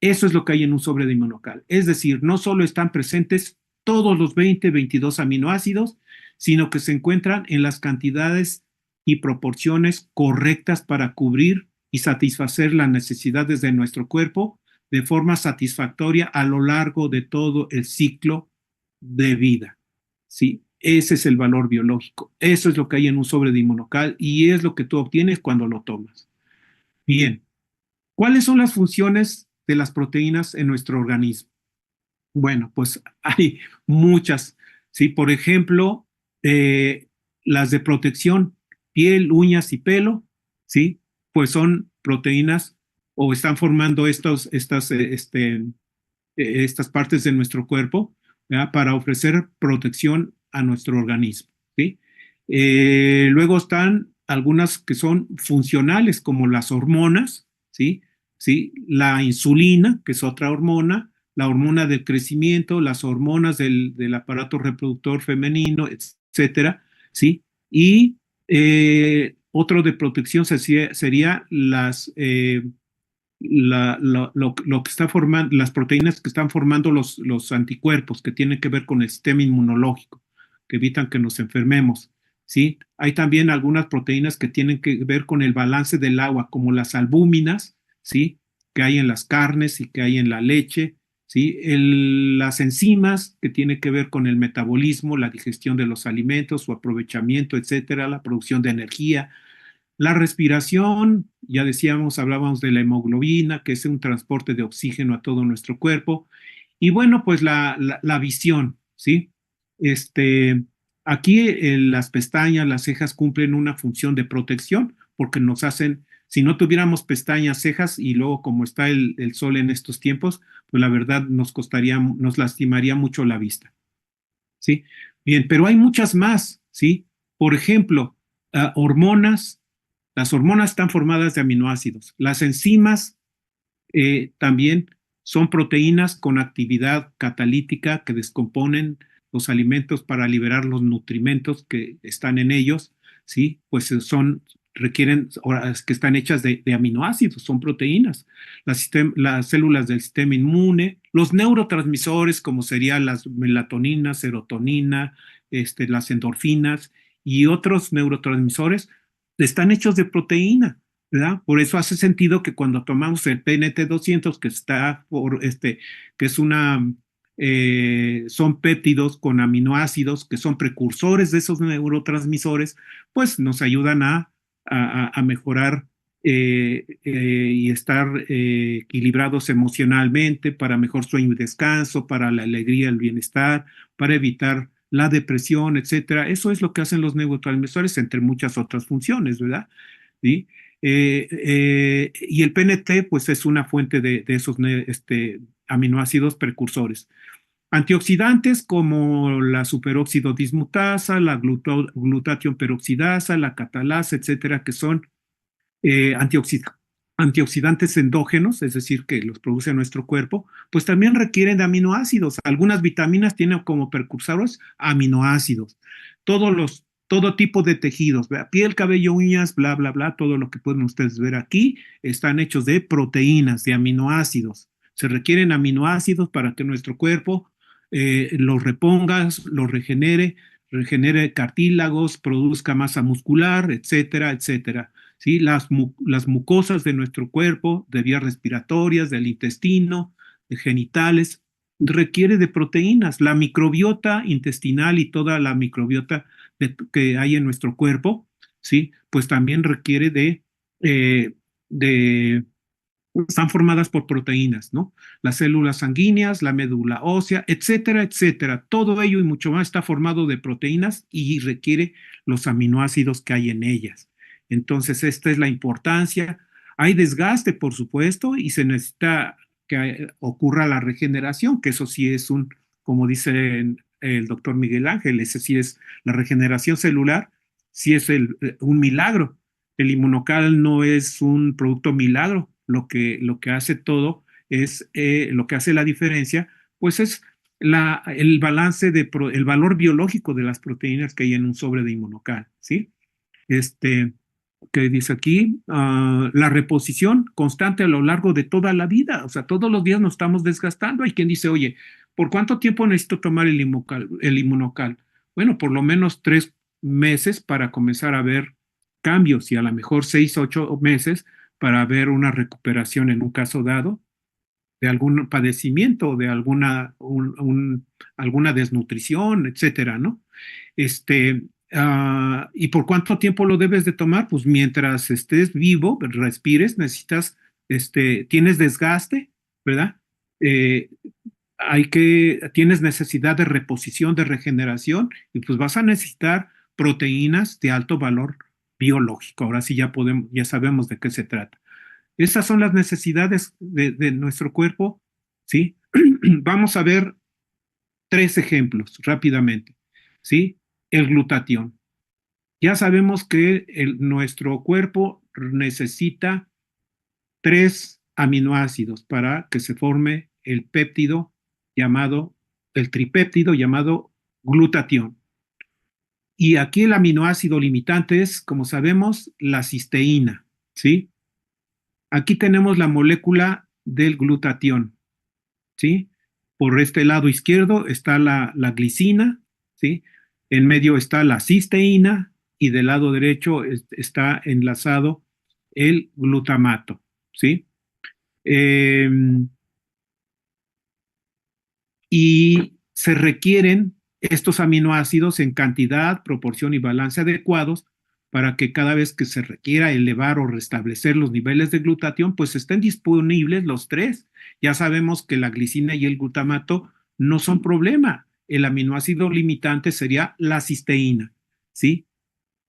Eso es lo que hay en un sobre de inmunocal. Es decir, no solo están presentes todos los 20, 22 aminoácidos, sino que se encuentran en las cantidades y proporciones correctas para cubrir y satisfacer las necesidades de nuestro cuerpo de forma satisfactoria a lo largo de todo el ciclo de vida. ¿Sí? Ese es el valor biológico. Eso es lo que hay en un sobre de inmunocal y es lo que tú obtienes cuando lo tomas. Bien, ¿cuáles son las funciones de las proteínas en nuestro organismo? Bueno, pues hay muchas. ¿Sí? Por ejemplo, las de protección, piel, uñas y pelo, ¿sí? Pues son proteínas o están formando estas estas partes de nuestro cuerpo, ¿verdad? Para ofrecer protección a nuestro organismo, ¿sí? Luego están algunas que son funcionales, como las hormonas, ¿sí? ¿Sí? La insulina, que es otra hormona, la hormona del crecimiento, las hormonas del aparato reproductor femenino, etcétera, ¿sí? Y otro de protección sería lo que está formando, las proteínas que están formando los anticuerpos, que tienen que ver con el sistema inmunológico, que evitan que nos enfermemos, ¿sí? Hay también algunas proteínas que tienen que ver con el balance del agua, como las albúminas, ¿sí? Que hay en las carnes y que hay en la leche, ¿sí? Las enzimas, que tienen que ver con el metabolismo, la digestión de los alimentos, su aprovechamiento, etcétera, la producción de energía. La respiración, ya decíamos, hablábamos de la hemoglobina, que es un transporte de oxígeno a todo nuestro cuerpo. Y bueno, pues la visión, ¿sí? Este, aquí las pestañas, las cejas cumplen una función de protección porque nos hacen, si no tuviéramos pestañas, cejas y luego como está el sol en estos tiempos, pues la verdad nos costaría, nos lastimaría mucho la vista, ¿sí? Bien, pero hay muchas más, ¿sí? Por ejemplo, hormonas. Las hormonas están formadas de aminoácidos. Las enzimas también son proteínas con actividad catalítica que descomponen los alimentos para liberar los nutrimentos que están en ellos, ¿sí? Pues requieren, que están hechas de aminoácidos, son proteínas. Las células del sistema inmune, los neurotransmisores, como serían las melatonina, serotonina, las endorfinas y otros neurotransmisores, están hechos de proteína. ¿Verdad? Por eso hace sentido que cuando tomamos el PNT 200, que es son péptidos con aminoácidos que son precursores de esos neurotransmisores, pues nos ayudan a mejorar y estar equilibrados emocionalmente, para mejor sueño y descanso, para la alegría, el bienestar, para evitar la depresión, etcétera. Eso es lo que hacen los neurotransmisores, entre muchas otras funciones, ¿verdad? ¿Sí? Y el PNT, pues, es una fuente de esos aminoácidos precursores. Antioxidantes como la superóxido dismutasa, la glutatión peroxidasa, la catalasa, etcétera, que son eh, antioxid- antioxidantes endógenos, es decir, que los produce nuestro cuerpo, pues también requieren de aminoácidos. Algunas vitaminas tienen como precursores aminoácidos. Todo tipo de tejidos, ¿verdad? Piel, cabello, uñas, bla, bla, bla, todo lo que pueden ustedes ver aquí, están hechos de proteínas, de aminoácidos. Se requieren aminoácidos para que nuestro cuerpo los reponga, los regenere cartílagos, produzca masa muscular, etcétera, etcétera. ¿Sí? Las mucosas de nuestro cuerpo, de vías respiratorias, del intestino, de genitales, requiere de proteínas. La microbiota intestinal y toda la microbiota que hay en nuestro cuerpo, ¿sí? Pues también requiere eh, de están formadas por proteínas, ¿no? Las células sanguíneas, la médula ósea, etcétera, etcétera. Todo ello y mucho más está formado de proteínas y requiere los aminoácidos que hay en ellas. Entonces, esta es la importancia. Hay desgaste, por supuesto, y se necesita que ocurra la regeneración, que eso sí es como dice el doctor Miguel Ángel, ese sí es la regeneración celular, sí es un milagro. El inmunocal no es un producto milagro, lo que hace todo es, lo que hace la diferencia, pues es el balance el valor biológico de las proteínas que hay en un sobre de inmunocal, ¿sí? Este, que dice aquí, la reposición constante a lo largo de toda la vida, o sea, todos los días nos estamos desgastando. Hay quien dice, oye, ¿por cuánto tiempo necesito tomar el inmunocal? Bueno, por lo menos 3 meses para comenzar a ver cambios y a lo mejor 6, 8 meses para ver una recuperación en un caso dado de algún padecimiento, de alguna desnutrición, etcétera, ¿no? ¿Y por cuánto tiempo lo debes de tomar? Pues mientras estés vivo, respires, tienes desgaste, ¿verdad? Eh, tienes necesidad de reposición, de regeneración, y pues vas a necesitar proteínas de alto valor biológico. Ahora sí ya sabemos de qué se trata. Esas son las necesidades de nuestro cuerpo, ¿sí? Vamos a ver tres ejemplos rápidamente, ¿sí? El glutatión. Ya sabemos que nuestro cuerpo necesita tres aminoácidos para que se forme el péptido llamado, el tripéptido llamado glutatión. Y aquí el aminoácido limitante es, como sabemos, la cisteína, ¿sí? Aquí tenemos la molécula del glutatión, ¿sí? Por este lado izquierdo está la glicina, ¿sí? En medio está la cisteína y del lado derecho está enlazado el glutamato, ¿sí? Eh, y se requieren estos aminoácidos en cantidad, proporción y balance adecuados para que cada vez que se requiera elevar o restablecer los niveles de glutatión, pues estén disponibles los tres. Ya sabemos que la glicina y el glutamato no son problema. El aminoácido limitante sería la cisteína, ¿sí?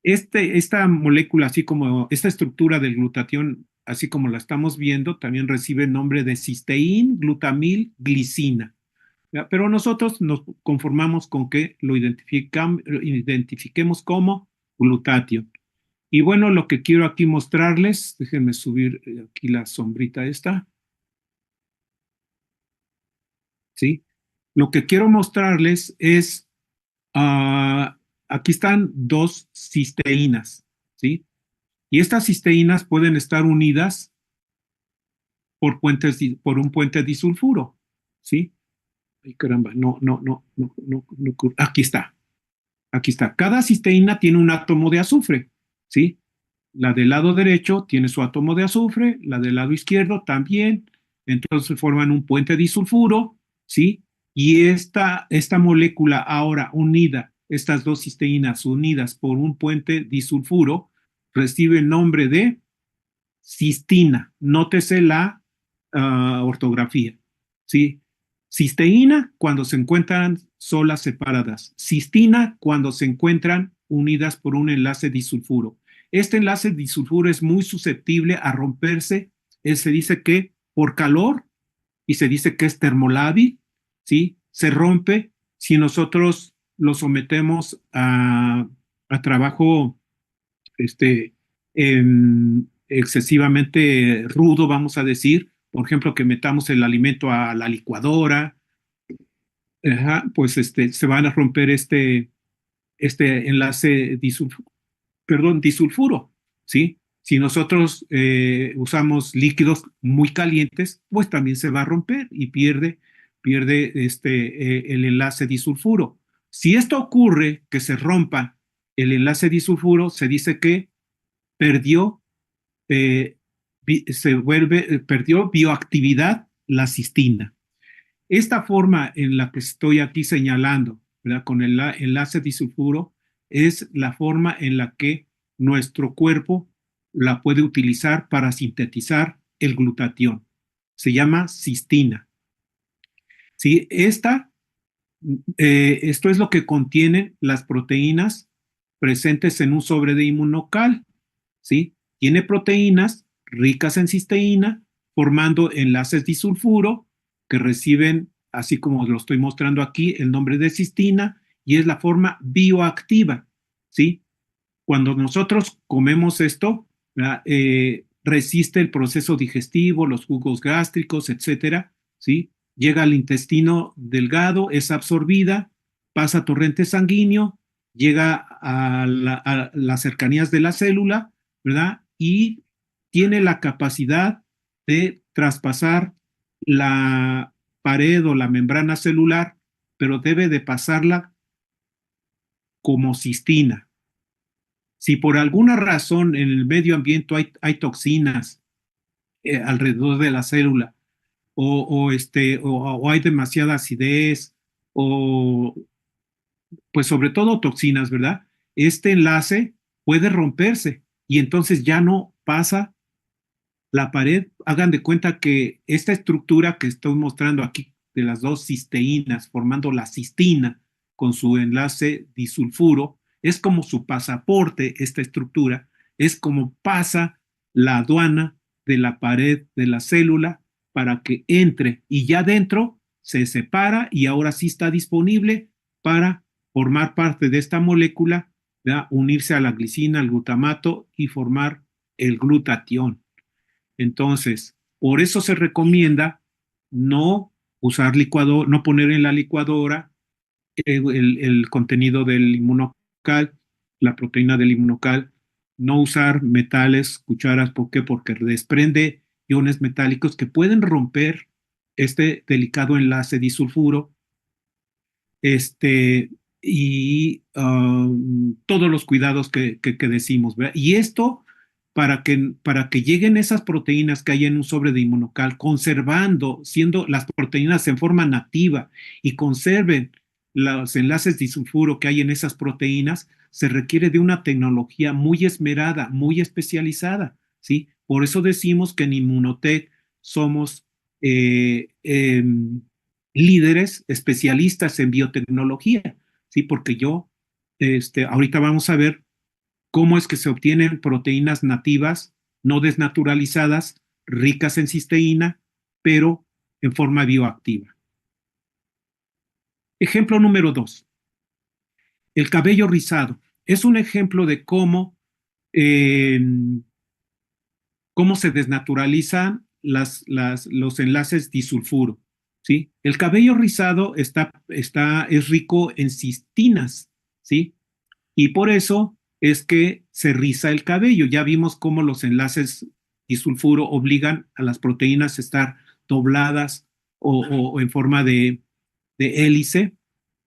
Esta molécula, así como esta estructura del glutatión, así como la estamos viendo, también recibe el nombre de cisteín, glutamil, glicina. ¿Ya? Pero nosotros nos conformamos con que lo identifiquemos como glutatión. Y bueno, lo que quiero aquí mostrarles, déjenme subir aquí la sombrita esta, ¿sí? Lo que quiero mostrarles es, aquí están dos cisteínas, ¿sí? Y estas cisteínas pueden estar unidas por un puente disulfuro, ¿sí? Ay, caramba, no, aquí está. Aquí está. Cada cisteína tiene un átomo de azufre, ¿sí? La del lado derecho tiene su átomo de azufre, la del lado izquierdo también. Entonces forman un puente disulfuro, ¿sí? Y esta molécula ahora unida, estas dos cisteínas unidas por un puente disulfuro, recibe el nombre de cistina. Nótese la ortografía, ¿sí? Cisteína cuando se encuentran solas separadas. Cistina cuando se encuentran unidas por un enlace disulfuro. Este enlace disulfuro es muy susceptible a romperse. Se dice que por calor y se dice que es termolábil, ¿sí? Se rompe si nosotros lo sometemos a trabajo este, excesivamente rudo, vamos a decir, por ejemplo, que metamos el alimento a la licuadora, ajá, pues se van a romper este enlace disulfuro, ¿sí? Si nosotros usamos líquidos muy calientes, pues también se va a romper y pierde el enlace disulfuro. Si esto ocurre, que se rompa el enlace disulfuro, se dice que perdió, eh, perdió bioactividad la cistina. Esta forma en la que estoy aquí señalando, ¿verdad? Con el enlace disulfuro, es la forma en la que nuestro cuerpo la puede utilizar para sintetizar el glutatión. Se llama cistina. ¿Sí? Esto es lo que contienen las proteínas presentes en un sobre de inmunocal, ¿sí? Tiene proteínas ricas en cisteína, formando enlaces disulfuro que reciben, así como lo estoy mostrando aquí, el nombre de cistina y es la forma bioactiva, ¿sí? Cuando nosotros comemos esto, resiste el proceso digestivo, los jugos gástricos, etcétera, ¿sí? Llega al intestino delgado, es absorbida, pasa a torrente sanguíneo, llega a las cercanías de la célula, ¿verdad? Y tiene la capacidad de traspasar la pared o la membrana celular, pero debe de pasarla como cistina. Si por alguna razón en el medio ambiente hay toxinas alrededor de la célula o hay demasiada acidez o pues sobre todo toxinas, ¿verdad? Este enlace puede romperse y entonces ya no pasa la pared. Hagan de cuenta que esta estructura que estoy mostrando aquí de las dos cisteínas formando la cistina con su enlace disulfuro es como su pasaporte, esta estructura, es como pasa la aduana de la pared de la célula para que entre y ya dentro se separa y ahora sí está disponible para formar parte de esta molécula, ¿verdad? Unirse a la glicina, al glutamato y formar el glutatión. Entonces, por eso se recomienda no usar licuador, no poner en la licuadora el contenido del inmunocal, la proteína del inmunocal, no usar metales, cucharas, ¿por qué? Porque desprende iones metálicos que pueden romper este delicado enlace disulfuro, este, y todos los cuidados que decimos, ¿verdad? Y esto para que lleguen esas proteínas que hay en un sobre de inmunocal, conservando, siendo las proteínas en forma nativa y conserven los enlaces disulfuro que hay en esas proteínas, se requiere de una tecnología muy esmerada, muy especializada, ¿sí? Por eso decimos que en Inmunotech somos eh, eh, líderes especialistas en biotecnología, ¿sí? Porque ahorita vamos a ver cómo es que se obtienen proteínas nativas, no desnaturalizadas, ricas en cisteína, pero en forma bioactiva. Ejemplo número 2. El cabello rizado. Es un ejemplo de eh, cómo se desnaturalizan los enlaces disulfuro. ¿Sí? El cabello rizado es rico en cistinas, ¿sí? Y por eso es que se riza el cabello. Ya vimos cómo los enlaces disulfuro obligan a las proteínas a estar dobladas o en forma de hélice,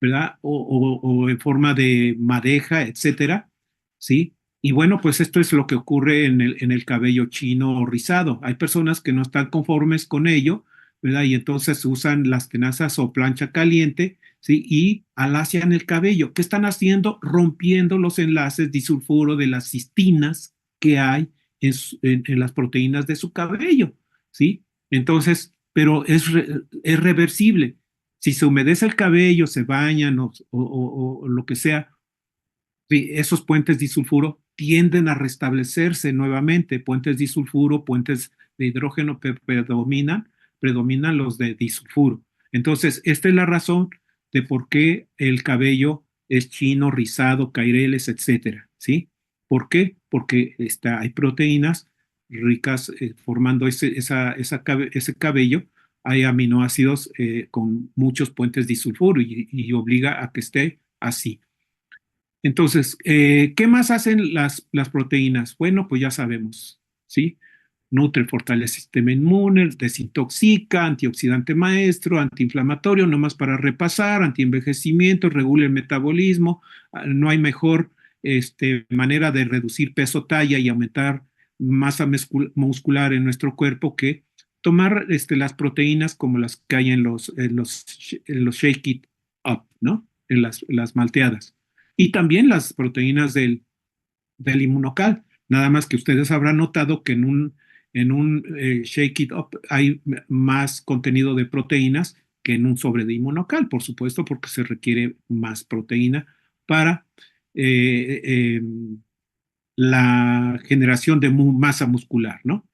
¿verdad? O en forma de madeja, etcétera, ¿sí? Y bueno, pues esto es lo que ocurre en el cabello chino o rizado. Hay personas que no están conformes con ello, ¿verdad? Y entonces usan las tenazas o plancha caliente, ¿sí? Y alacian el cabello. ¿Qué están haciendo? Rompiendo los enlaces disulfuro de las cistinas que hay en las proteínas de su cabello, ¿sí? Entonces, pero es reversible. Si se humedece el cabello, se bañan o lo que sea, sí, esos puentes disulfuro tienden a restablecerse nuevamente. Puentes disulfuro, puentes de hidrógeno predominan los de disulfuro. Entonces, esta es la razón de por qué el cabello es chino, rizado, caireles, etcétera, ¿sí? ¿Por qué? Porque hay proteínas ricas formando ese cabello. Hay aminoácidos con muchos puentes disulfuro y obliga a que esté así. Entonces, ¿qué más hacen las proteínas? Bueno, pues ya sabemos, ¿sí? Nutre, fortalece el sistema inmune, desintoxica, antioxidante maestro, antiinflamatorio, nomás para repasar, antienvejecimiento, regula el metabolismo. No hay mejor manera de reducir peso, talla y aumentar masa muscular en nuestro cuerpo que tomar las proteínas como las que hay en los Shake It Up, ¿no? En las malteadas y también las proteínas del inmunocal. Nada más que ustedes habrán notado que en un Shake It Up hay más contenido de proteínas que en un sobre de inmunocal, por supuesto, porque se requiere más proteína para eh, eh, la generación de masa muscular, ¿no?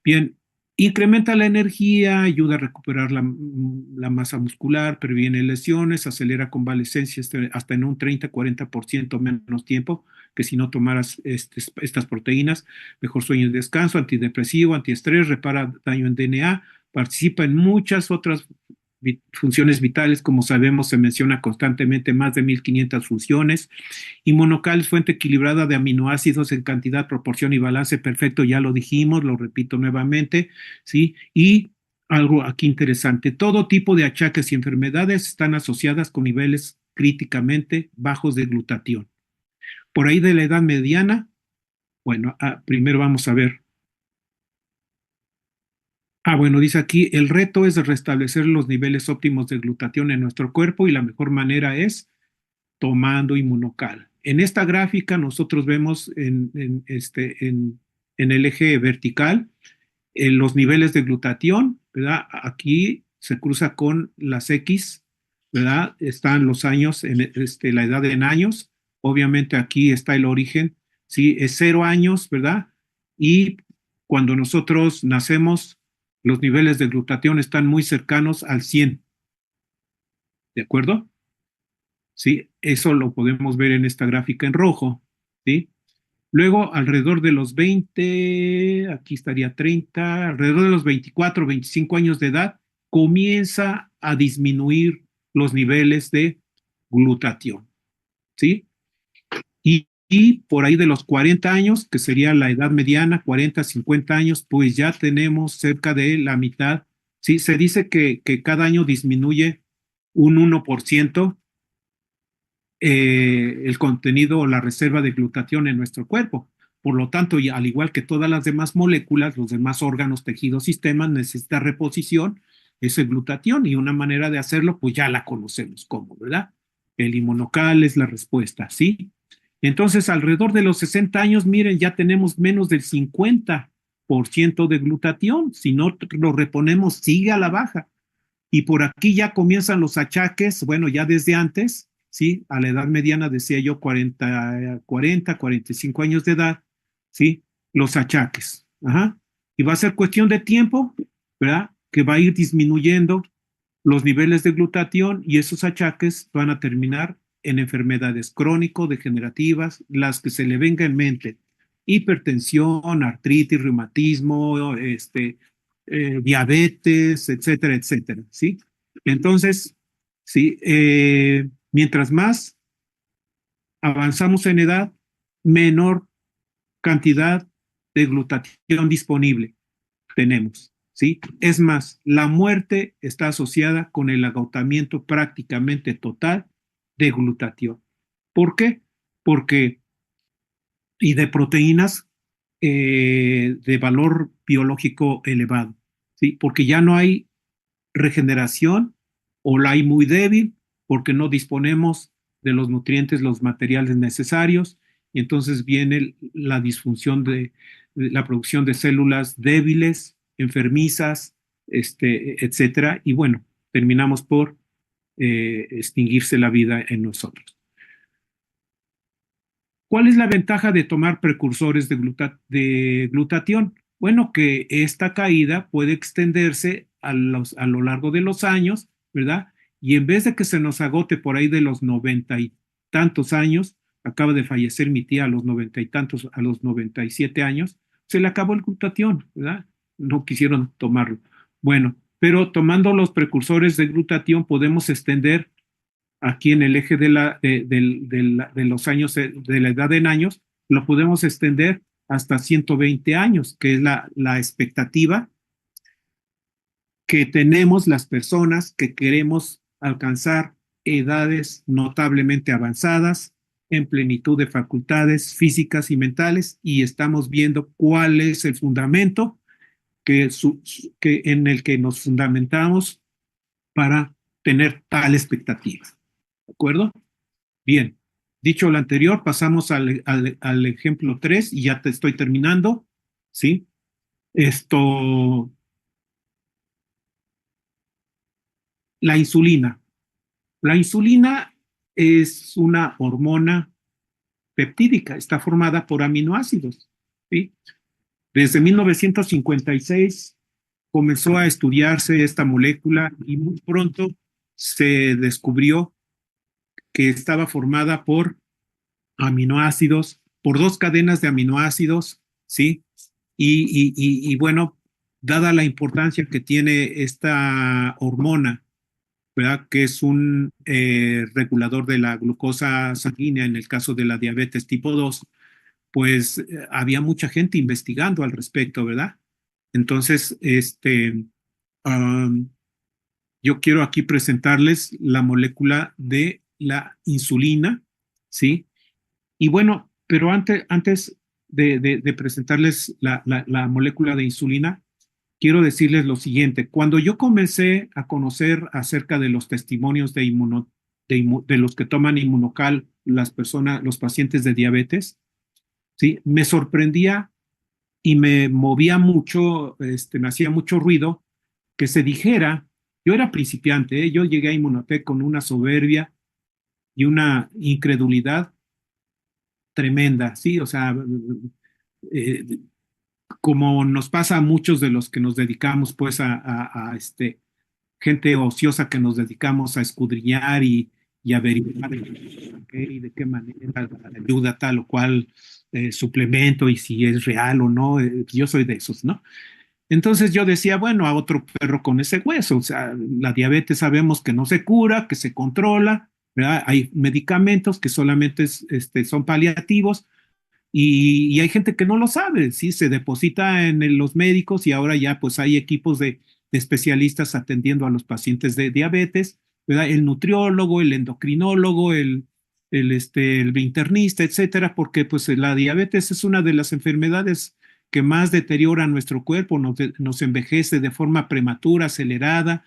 Bien, incrementa la energía, ayuda a recuperar la masa muscular, previene lesiones, acelera convalescencia hasta en un 30-40% menos tiempo que si no tomaras estas proteínas, mejor sueño y descanso, antidepresivo, antiestrés, repara daño en DNA, participa en muchas otras funciones vitales, como sabemos, se menciona constantemente más de 1500 funciones. Inmunocal es fuente equilibrada de aminoácidos en cantidad, proporción y balance perfecto, ya lo dijimos, lo repito nuevamente, ¿sí? Y algo aquí interesante, todo tipo de achaques y enfermedades están asociadas con niveles críticamente bajos de glutatión. Por ahí de la edad mediana, bueno, primero vamos a ver. Bueno, dice aquí, el reto es de restablecer los niveles óptimos de glutatión en nuestro cuerpo y la mejor manera es tomando inmunocal. En esta gráfica nosotros vemos en el eje vertical los niveles de glutatión, ¿verdad? Aquí se cruza con las X, ¿verdad? Están los años, la edad en años. Obviamente aquí está el origen, ¿sí? Es 0 años, ¿verdad? Y cuando nosotros nacemos, los niveles de glutatión están muy cercanos al 100. ¿de acuerdo? Sí, eso lo podemos ver en esta gráfica en rojo, ¿sí? Luego, alrededor de los 20, aquí estaría 30, alrededor de los 24, 25 años de edad, comienza a disminuir los niveles de glutatión, ¿sí? Y por ahí de los 40 años, que sería la edad mediana, 40, 50 años, pues ya tenemos cerca de la mitad, ¿sí? Se dice que cada año disminuye un 1% el contenido o la reserva de glutatión en nuestro cuerpo. Por lo tanto, y al igual que todas las demás moléculas, los demás órganos, tejidos, sistemas, necesita reposición ese glutatión y una manera de hacerlo, pues ya la conocemos como, ¿verdad? El inmunocal es la respuesta, ¿sí? Entonces, alrededor de los 60 años, miren, ya tenemos menos del 50% de glutatión. Si no lo reponemos, sigue a la baja. Y por aquí ya comienzan los achaques, bueno, ya desde antes, ¿sí? A la edad mediana, decía yo, 45 años de edad, ¿sí? Los achaques. Ajá. Y va a ser cuestión de tiempo, ¿verdad? Que va a ir disminuyendo los niveles de glutatión y esos achaques van a terminar en enfermedades crónico-degenerativas, las que se le venga en mente, hipertensión, artritis, reumatismo, diabetes, etcétera, etcétera, ¿sí? Entonces, sí, mientras más avanzamos en edad, menor cantidad de glutatión disponible tenemos, ¿sí? Es más, la muerte está asociada con el agotamiento prácticamente total de glutatión. ¿Por qué? Porque, y de proteínas de valor biológico elevado, ¿sí? Porque ya no hay regeneración o la hay muy débil porque no disponemos de los nutrientes, los materiales necesarios, y entonces viene la disfunción de la producción de células débiles, enfermizas, etcétera, y bueno, terminamos por extinguirse la vida en nosotros. ¿Cuál es la ventaja de tomar precursores de glutatión? Bueno, que esta caída puede extenderse a lo largo de los años, ¿verdad? Y en vez de que se nos agote por ahí de los 90 y tantos años, acaba de fallecer mi tía a los 90 y tantos, a los 97 años, se le acabó el glutatión, ¿verdad? No quisieron tomarlo. Bueno, pero tomando los precursores de glutatión podemos extender aquí en el eje de los años, de la edad en años, lo podemos extender hasta 120 años, que es la expectativa que tenemos las personas que queremos alcanzar edades notablemente avanzadas, en plenitud de facultades físicas y mentales, y estamos viendo cuál es el fundamento en el que nos fundamentamos para tener tal expectativa. ¿De acuerdo? Bien, dicho lo anterior, pasamos al ejemplo 3 y ya te estoy terminando, ¿sí? Esto, la insulina. La insulina es una hormona peptídica, está formada por aminoácidos, ¿sí? Desde 1956 comenzó a estudiarse esta molécula y muy pronto se descubrió que estaba formada por aminoácidos, por dos cadenas de aminoácidos, ¿sí? Y bueno, dada la importancia que tiene esta hormona, ¿verdad? Que es un regulador de la glucosa sanguínea en el caso de la diabetes tipo 2, pues había mucha gente investigando al respecto, ¿verdad? Entonces, um, yo quiero aquí presentarles la molécula de la insulina, ¿sí? Y bueno, pero antes de presentarles la molécula de insulina, quiero decirles lo siguiente. Cuando yo comencé a conocer acerca de los testimonios de los que toman inmunocal, las personas, los pacientes de diabetes, ¿sí? Me sorprendía y me movía mucho, me hacía mucho ruido que se dijera, yo era principiante, ¿eh? Yo llegué a Inmunotech con una soberbia y una incredulidad tremenda, ¿sí? O sea, eh, como nos pasa a muchos de los que nos dedicamos pues a gente ociosa que nos dedicamos a escudriñar y averiguar de qué manera ayuda tal o cual suplemento y si es real o no. Yo soy de esos, ¿no? Entonces yo decía, bueno, a otro perro con ese hueso, o sea, la diabetes sabemos que no se cura, que se controla, ¿verdad? Hay medicamentos que solamente son paliativos y hay gente que no lo sabe, ¿sí? Se deposita en los médicos y ahora ya pues hay equipos de especialistas atendiendo a los pacientes de diabetes, ¿verdad? El nutriólogo, el endocrinólogo, el internista, etcétera, porque pues la diabetes es una de las enfermedades que más deteriora nuestro cuerpo, nos envejece de forma prematura, acelerada,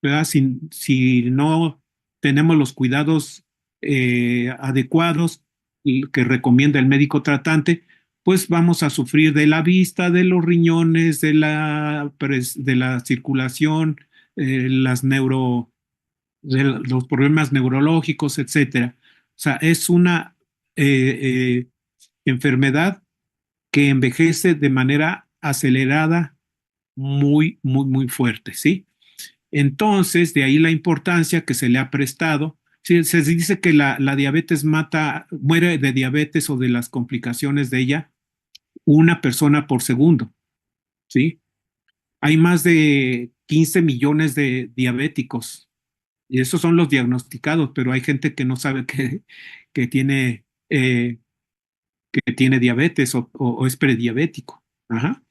¿verdad? Si no tenemos los cuidados adecuados que recomienda el médico tratante, pues vamos a sufrir de la vista, de los riñones, de la circulación, las de los problemas neurológicos, etcétera. O sea, es una enfermedad que envejece de manera acelerada, muy, muy, muy fuerte, ¿sí? Entonces, de ahí la importancia que se le ha prestado. Sí, se dice que la diabetes muere de diabetes o de las complicaciones de ella una persona por segundo, ¿sí? Hay más de 15 millones de diabéticos y esos son los diagnosticados, pero hay gente que no sabe que tiene, que tiene diabetes o es prediabético. Ajá.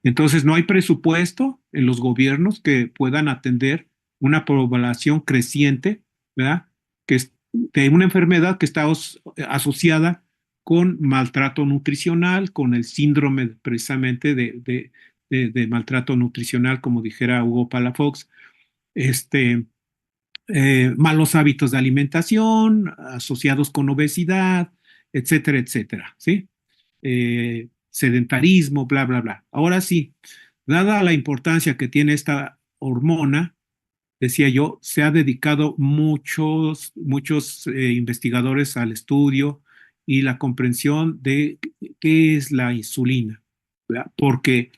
Entonces, no hay presupuesto en los gobiernos que puedan atender una población creciente, ¿verdad? Que es de una enfermedad que está asociada con maltrato nutricional, con el síndrome precisamente de maltrato nutricional, como dijera Hugo Palafox, este, malos hábitos de alimentación asociados con obesidad, etcétera, etcétera, ¿sí? Sedentarismo, bla, bla, bla. Ahora sí, dada la importancia que tiene esta hormona, decía yo, se ha dedicado muchos investigadores al estudio y la comprensión de qué es la insulina, ¿verdad? Porque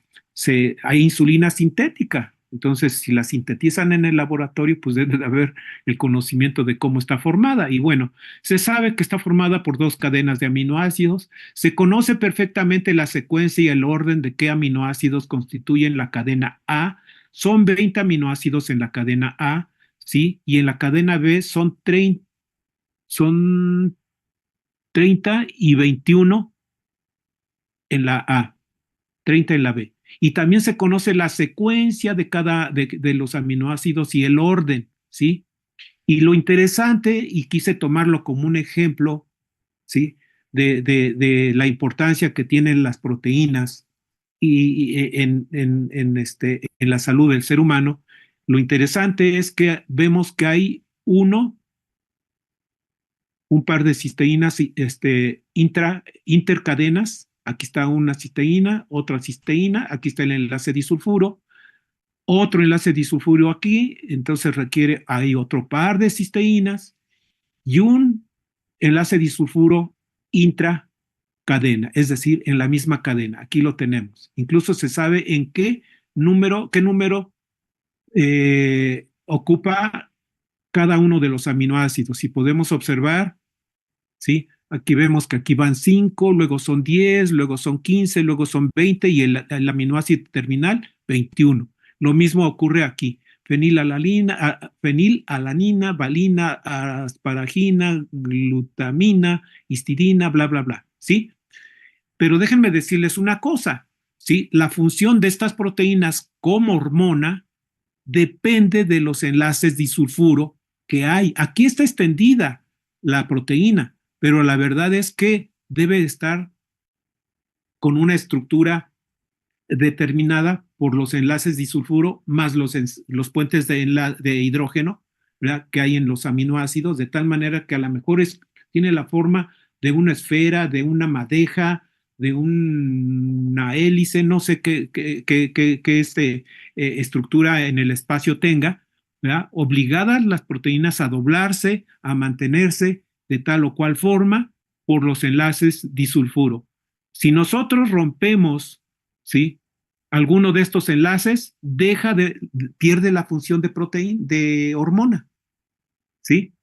hay insulina sintética. Entonces, si la sintetizan en el laboratorio, pues debe de haber el conocimiento de cómo está formada. Y bueno, se sabe que está formada por dos cadenas de aminoácidos. Se conoce perfectamente la secuencia y el orden de qué aminoácidos constituyen la cadena A. Son 20 aminoácidos en la cadena A, ¿sí? Y en la cadena B son 30 y 21 en la A, 30 en la B. Y también se conoce la secuencia de los aminoácidos y el orden, ¿sí? Y lo interesante, y quise tomarlo como un ejemplo, ¿sí? De la importancia que tienen las proteínas en la salud del ser humano, lo interesante es que vemos que hay un par de cisteínas intercadenas. Aquí está una cisteína, otra cisteína, aquí está el enlace disulfuro, otro enlace disulfuro aquí, entonces hay otro par de cisteínas y un enlace disulfuro intracadena, es decir, en la misma cadena. Aquí lo tenemos. Incluso se sabe en qué número ocupa cada uno de los aminoácidos. Y podemos observar, ¿sí? Aquí vemos que aquí van 5, luego son 10, luego son 15, luego son 20 y el aminoácido terminal 21. Lo mismo ocurre aquí. Fenilalanina, valina, asparagina, glutamina, histidina, bla, bla, bla, ¿sí? Pero déjenme decirles una cosa, ¿sí? La función de estas proteínas como hormona depende de los enlaces disulfuro que hay. Aquí está extendida la proteína, pero la verdad es que debe estar con una estructura determinada por los enlaces disulfuro más los puentes de hidrógeno, ¿verdad? Que hay en los aminoácidos, de tal manera que a lo mejor tiene la forma de una esfera, de una madeja, de una hélice, no sé qué estructura en el espacio tenga, ¿verdad? Obligadas las proteínas a doblarse, a mantenerse de tal o cual forma por los enlaces disulfuro. Si nosotros rompemos, ¿sí? alguno de estos enlaces pierde la función de proteína, de hormona, ¿sí?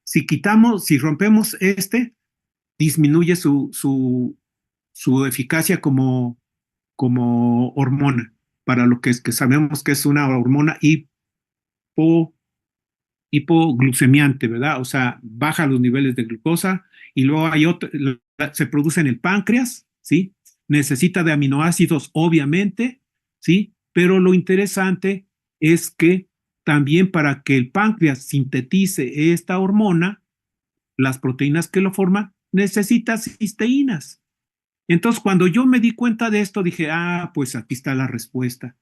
Si rompemos disminuye su eficacia como hormona, para lo que sabemos que es una hormona hipo, hipoglucemiante, ¿verdad? O sea, baja los niveles de glucosa y luego hay otro, se produce en el páncreas, ¿sí? Necesita de aminoácidos, obviamente, ¿sí? Pero lo interesante es que también para que el páncreas sintetice esta hormona, las proteínas que lo forman, necesita cisteínas. Entonces, cuando yo me di cuenta de esto, dije, pues aquí está la respuesta.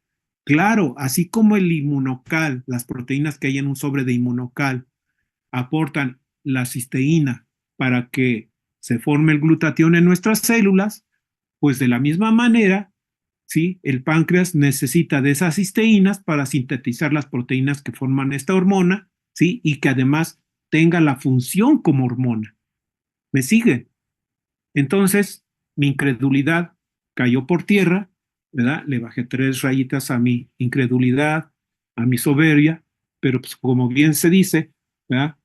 Claro, así como el inmunocal, las proteínas que hay en un sobre de inmunocal aportan la cisteína para que se forme el glutatión en nuestras células, pues de la misma manera, ¿sí? El páncreas necesita de esas cisteínas para sintetizar las proteínas que forman esta hormona, ¿sí? Y que además tenga la función como hormona. ¿Me sigue? Entonces, mi incredulidad cayó por tierra, ¿verdad? Le bajé 3 rayitas a mi incredulidad, a mi soberbia, pero pues como bien se dice, ¿verdad?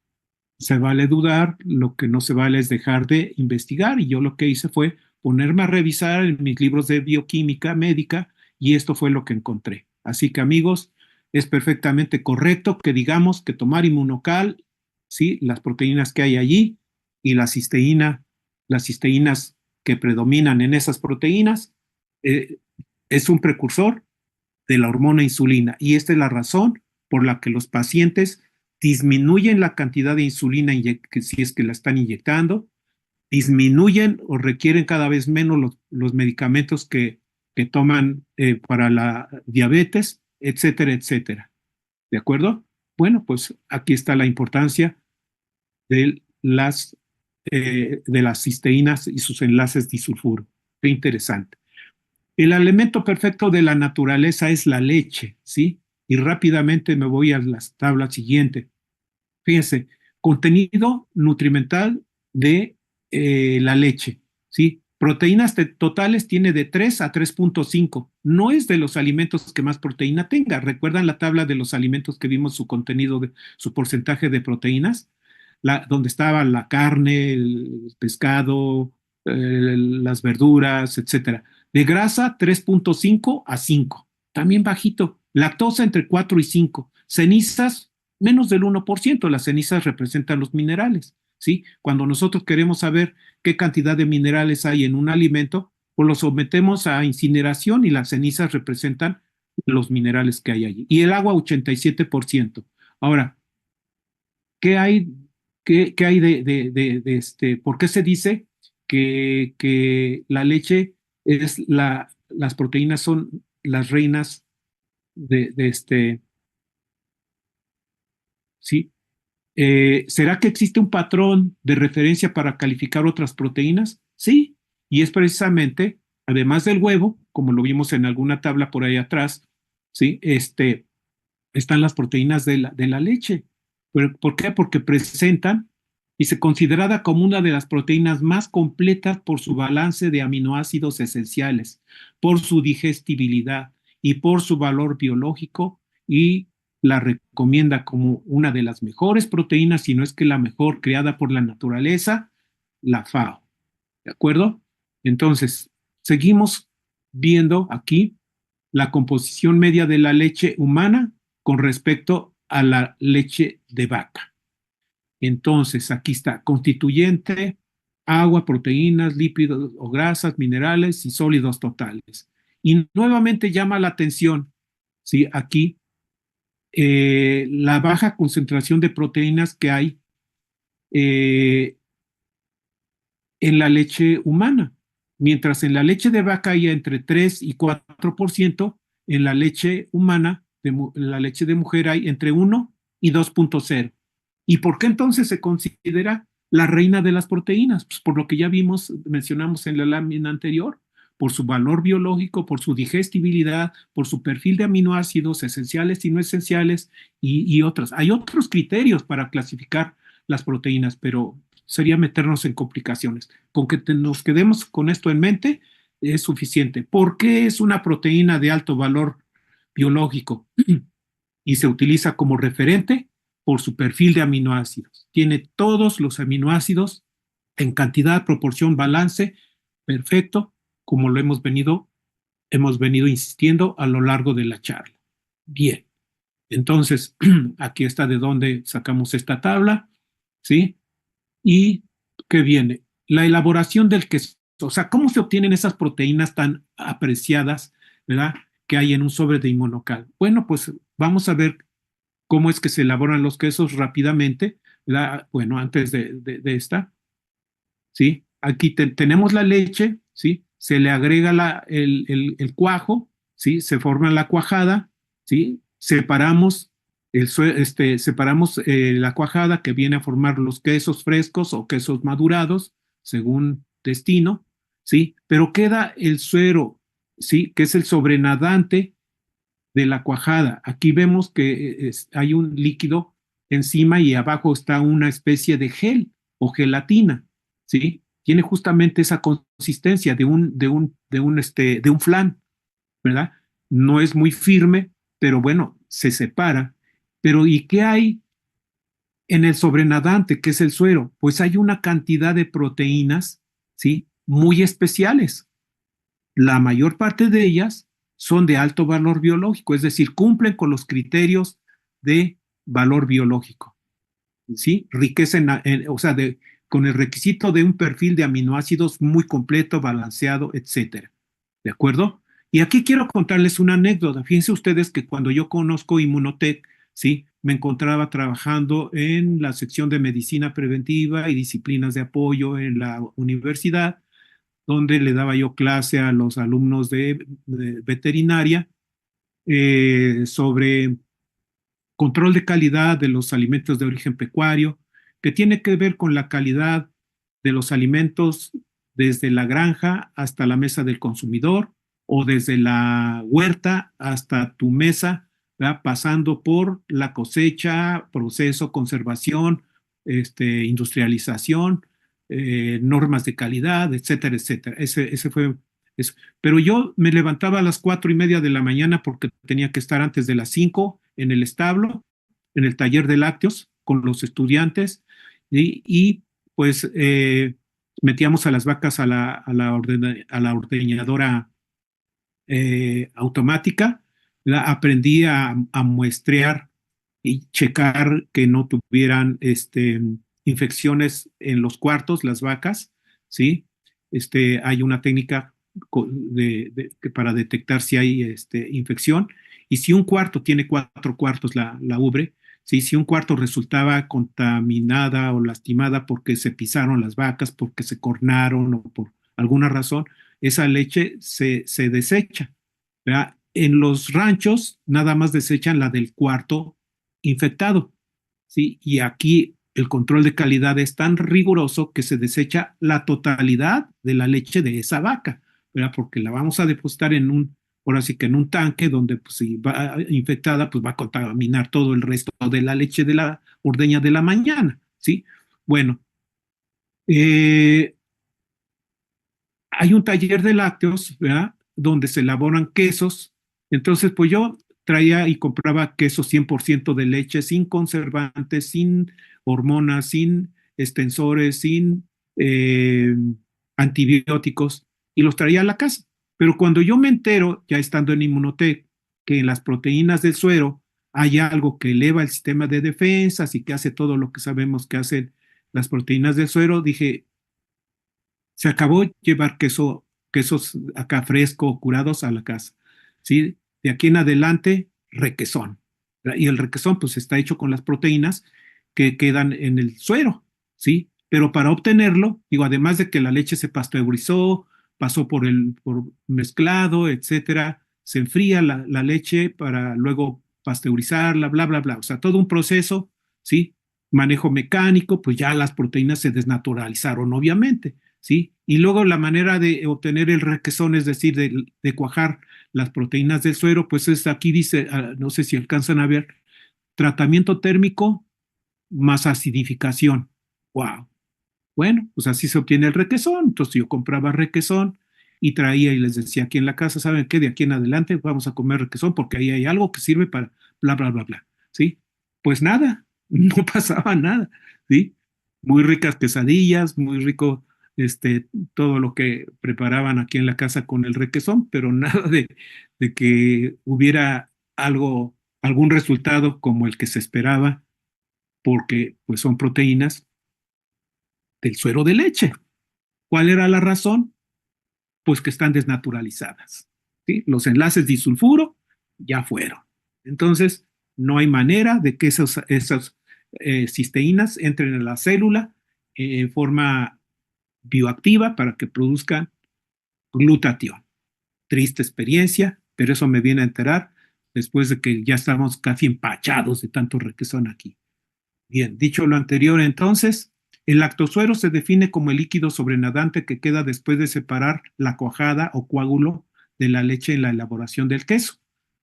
Se vale dudar, lo que no se vale es dejar de investigar. Y yo lo que hice fue ponerme a revisar en mis libros de bioquímica médica y esto fue lo que encontré. Así que amigos, es perfectamente correcto que digamos que tomar inmunocal, ¿sí? Las proteínas que hay allí y la cisteína, las cisteínas que predominan en esas proteínas, eh, es un precursor de la hormona insulina. Y esta es la razón por la que los pacientes disminuyen la cantidad de insulina que si es que la están inyectando, disminuyen o requieren cada vez menos los medicamentos que toman para la diabetes, etcétera, etcétera. ¿De acuerdo? Bueno, pues aquí está la importancia de las cisteínas y sus enlaces disulfuro. Qué interesante. El alimento perfecto de la naturaleza es la leche, ¿sí? Y rápidamente me voy a las tablas siguientes. Fíjense, contenido nutrimental de la leche, ¿sí? Proteínas totales tiene de 3 a 3.5. No es de los alimentos que más proteína tenga. ¿Recuerdan la tabla de los alimentos que vimos su contenido, su porcentaje de proteínas? Donde estaba la carne, el pescado, las verduras, etcétera. De grasa, 3.5 a 5. También bajito. Lactosa entre 4 y 5. Cenizas, menos del 1%. Las cenizas representan los minerales, ¿sí? Cuando nosotros queremos saber qué cantidad de minerales hay en un alimento, pues lo sometemos a incineración y las cenizas representan los minerales que hay allí. Y el agua, 87%. Ahora, ¿qué hay, qué hay por qué se dice que la leche las proteínas son las reinas de ¿sí? ¿Será que existe un patrón de referencia para calificar otras proteínas? Sí, y es precisamente, además del huevo, como lo vimos en alguna tabla por ahí atrás, ¿sí? Están las proteínas de la leche. ¿Por qué? Porque presentan y se considerada como una de las proteínas más completas por su balance de aminoácidos esenciales, por su digestibilidad y por su valor biológico, y la recomienda como una de las mejores proteínas, si no es que la mejor creada por la naturaleza, la FAO. ¿De acuerdo? Entonces, seguimos viendo aquí la composición media de la leche humana con respecto a la leche de vaca. Entonces, aquí está, constituyente, agua, proteínas, lípidos o grasas, minerales y sólidos totales. Y nuevamente llama la atención, ¿sí? Aquí, la baja concentración de proteínas que hay eh, en la leche humana. Mientras en la leche de vaca hay entre 3 y 4%, en la leche humana, en la leche de mujer hay entre 1 y 2.0. ¿Y por qué entonces se considera la reina de las proteínas? Pues por lo que ya vimos, mencionamos en la lámina anterior, por su valor biológico, por su digestibilidad, por su perfil de aminoácidos esenciales y no esenciales y otras. Hay otros criterios para clasificar las proteínas, pero sería meternos en complicaciones. Con que nos quedemos con esto en mente, es suficiente. ¿Por qué es una proteína de alto valor biológico? Y se utiliza como referente por su perfil de aminoácidos. Tiene todos los aminoácidos en cantidad, proporción, balance perfecto, como lo hemos venido insistiendo a lo largo de la charla. Bien, entonces aquí está de dónde sacamos esta tabla, ¿sí? ¿Y qué viene? La elaboración del queso. O sea, ¿cómo se obtienen esas proteínas tan apreciadas, ¿verdad? Que hay en un sobre de inmunocal. Bueno, pues vamos a ver cómo es que se elaboran los quesos rápidamente, ¿verdad? Bueno, antes de esta, ¿sí? Aquí tenemos la leche, ¿sí? Se le agrega el cuajo, ¿sí? Se forma la cuajada, ¿sí? Separamos, separamos la cuajada que viene a formar los quesos frescos o quesos madurados, según destino, ¿sí? Pero queda el suero, ¿sí? Que es el sobrenadante de la cuajada. Aquí vemos que hay un líquido encima y abajo está una especie de gel o gelatina, ¿sí? Tiene justamente esa consistencia de un flan, ¿verdad? No es muy firme, pero bueno, se separa. Pero ¿y qué hay en el sobrenadante, que es el suero? Pues hay una cantidad de proteínas, ¿sí? Muy especiales. La mayor parte de ellas son de alto valor biológico, es decir, cumplen con los criterios de valor biológico, ¿sí? Riqueza o sea, con el requisito de un perfil de aminoácidos muy completo, balanceado, etcétera. ¿De acuerdo? Y aquí quiero contarles una anécdota. Fíjense ustedes que cuando yo conozco Inmunotech, ¿sí? Me encontraba trabajando en la sección de medicina preventiva y disciplinas de apoyo en la universidad, donde le daba yo clase a los alumnos de veterinaria sobre control de calidad de los alimentos de origen pecuario, que tiene que ver con la calidad de los alimentos desde la granja hasta la mesa del consumidor o desde la huerta hasta tu mesa, ¿verdad? Pasando por la cosecha, proceso, conservación, industrialización, normas de calidad, etcétera, etcétera. Ese fue eso. Pero yo me levantaba a las 4:30 de la mañana porque tenía que estar antes de las 5 en el establo, en el taller de lácteos con los estudiantes y pues metíamos a las vacas a la ordeñadora automática. Aprendí a muestrear y checar que no tuvieran infecciones en los cuartos, las vacas, ¿sí? Hay una técnica para detectar si hay infección, y si un cuarto tiene 4 cuartos la ubre, ¿sí? Si un cuarto resultaba contaminada o lastimada porque se pisaron las vacas, porque se cornaron o por alguna razón, esa leche se desecha, ¿verdad? En los ranchos nada más desechan la del cuarto infectado, ¿sí? Y aquí el control de calidad es tan riguroso que se desecha la totalidad de la leche de esa vaca, ¿verdad? Porque la vamos a depositar ahora sí que en un tanque donde pues, si va infectada, pues va a contaminar todo el resto de la leche de la ordeña de la mañana, ¿sí? Bueno, eh, hay un taller de lácteos, ¿verdad? Donde se elaboran quesos. Entonces, pues yo traía y compraba queso 100% de leche, sin conservantes, sin hormonas, sin extensores, sin antibióticos, y los traía a la casa. Pero cuando yo me entero, ya estando en Inmunotech, que en las proteínas del suero hay algo que eleva el sistema de defensas y que hace todo lo que sabemos que hacen las proteínas del suero, dije, se acabó llevar quesos acá fresco, curados a la casa, ¿sí? De aquí en adelante, requesón. Y el requesón, pues, está hecho con las proteínas que quedan en el suero, ¿sí? Pero para obtenerlo, digo, además de que la leche se pasteurizó, pasó por mezclado, etcétera, se enfría la leche para luego pasteurizarla, bla, bla, bla. O sea, todo un proceso, ¿sí? Manejo mecánico, pues ya las proteínas se desnaturalizaron, obviamente. ¿Sí? Y luego la manera de obtener el requesón, es decir, de cuajar las proteínas del suero, pues es aquí dice, no sé si alcanzan a ver, tratamiento térmico más acidificación. ¡Wow! Bueno, pues así se obtiene el requesón. Entonces yo compraba requesón y traía y les decía aquí en la casa, ¿saben qué? De aquí en adelante vamos a comer requesón porque ahí hay algo que sirve para bla, bla, bla, bla, ¿sí? Pues nada, no pasaba nada, ¿sí? Muy ricas quesadillas, muy rico todo lo que preparaban aquí en la casa con el requesón, pero nada de que hubiera algo, algún resultado como el que se esperaba, porque pues son proteínas del suero de leche. ¿Cuál era la razón? Pues que están desnaturalizadas. ¿Sí? Los enlaces disulfuro ya fueron. Entonces, no hay manera de que esas cisteínas entren en la célula en forma bioactiva para que produzcan glutatión. Triste experiencia, pero eso me viene a enterar después de que ya estamos casi empachados de tanto requesón aquí. Bien, dicho lo anterior, entonces, el lactosuero se define como el líquido sobrenadante que queda después de separar la cuajada o coágulo de la leche en la elaboración del queso.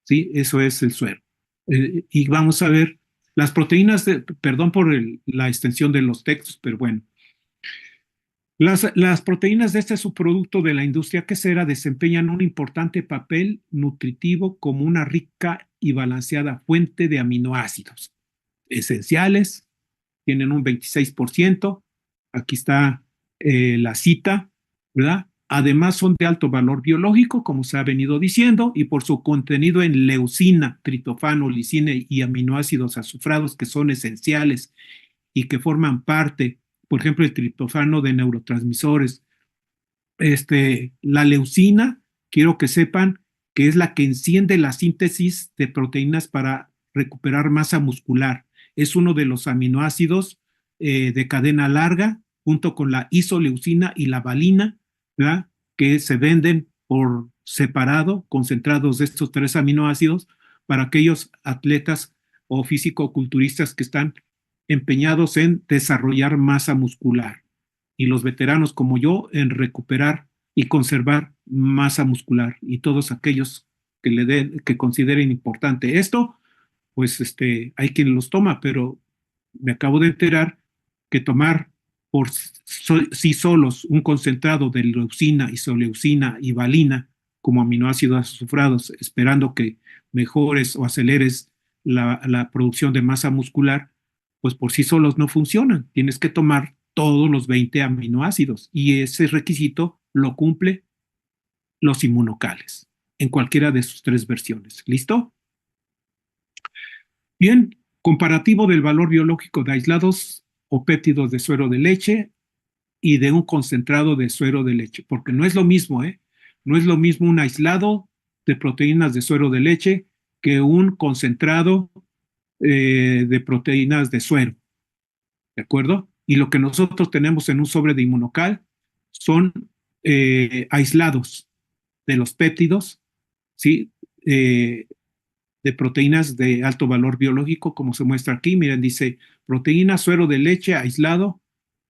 ¿Sí? Eso es el suero. Y vamos a ver las proteínas, perdón por la extensión de los textos, pero bueno. Las proteínas de este subproducto de la industria quesera desempeñan un importante papel nutritivo como una rica y balanceada fuente de aminoácidos esenciales, tienen un 26%. Aquí está la cita, ¿verdad? Además son de alto valor biológico, como se ha venido diciendo, y por su contenido en leucina, triptofano, lisina y aminoácidos azufrados que son esenciales y que forman parte, por ejemplo, el triptofano de neurotransmisores. La leucina, quiero que sepan que es la que enciende la síntesis de proteínas para recuperar masa muscular. Es uno de los aminoácidos de cadena larga, junto con la isoleucina y la valina, ¿verdad? Que se venden por separado, concentrados de estos tres aminoácidos, para aquellos atletas o físico-culturistas que están empeñados en desarrollar masa muscular y los veteranos como yo en recuperar y conservar masa muscular y todos aquellos que consideren importante esto, pues hay quien los toma, pero me acabo de enterar que tomar por sí solos un concentrado de leucina, isoleucina y valina como aminoácidos azufrados, esperando que mejores o aceleres la producción de masa muscular, pues por sí solos no funcionan. Tienes que tomar todos los 20 aminoácidos y ese requisito lo cumple los inmunocales en cualquiera de sus tres versiones. ¿Listo? Bien, comparativo del valor biológico de aislados o péptidos de suero de leche y de un concentrado de suero de leche, porque no es lo mismo, ¿eh? No es lo mismo un aislado de proteínas de suero de leche que un concentrado de proteínas de suero, ¿de acuerdo? Y lo que nosotros tenemos en un sobre de inmunocal son aislados de los péptidos, ¿sí? De proteínas de alto valor biológico, como se muestra aquí. Miren, dice proteína suero de leche aislado,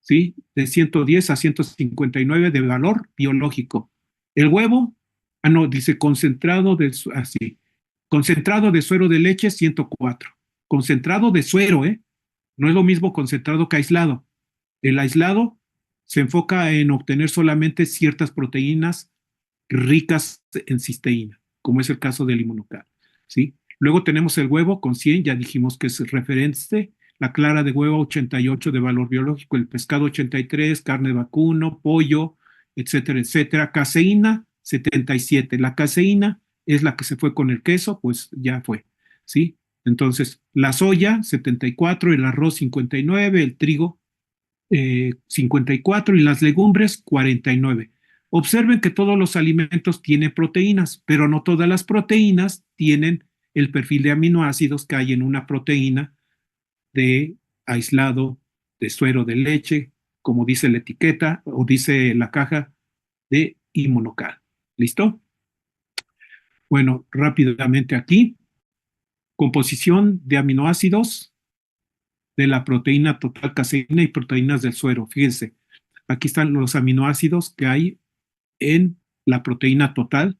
¿sí? De 110 a 159 de valor biológico. El huevo, no, dice concentrado de, así, concentrado de suero de leche 104. Concentrado de suero, ¿eh? No es lo mismo concentrado que aislado. El aislado se enfoca en obtener solamente ciertas proteínas ricas en cisteína, como es el caso del inmunocal, ¿sí? Luego tenemos el huevo con 100, ya dijimos que es referente, la clara de huevo 88 de valor biológico, el pescado 83, carne de vacuno, pollo, etcétera, etcétera. Caseína 77. La caseína es la que se fue con el queso, pues ya fue, ¿sí? Entonces, la soya 74, el arroz 59, el trigo 54 y las legumbres 49. Observen que todos los alimentos tienen proteínas, pero no todas las proteínas tienen el perfil de aminoácidos que hay en una proteína de aislado de suero de leche, como dice la etiqueta o dice la caja de inmunocal. ¿Listo? Bueno, rápidamente aquí. Composición de aminoácidos de la proteína total caseína y proteínas del suero. Fíjense, aquí están los aminoácidos que hay en la proteína total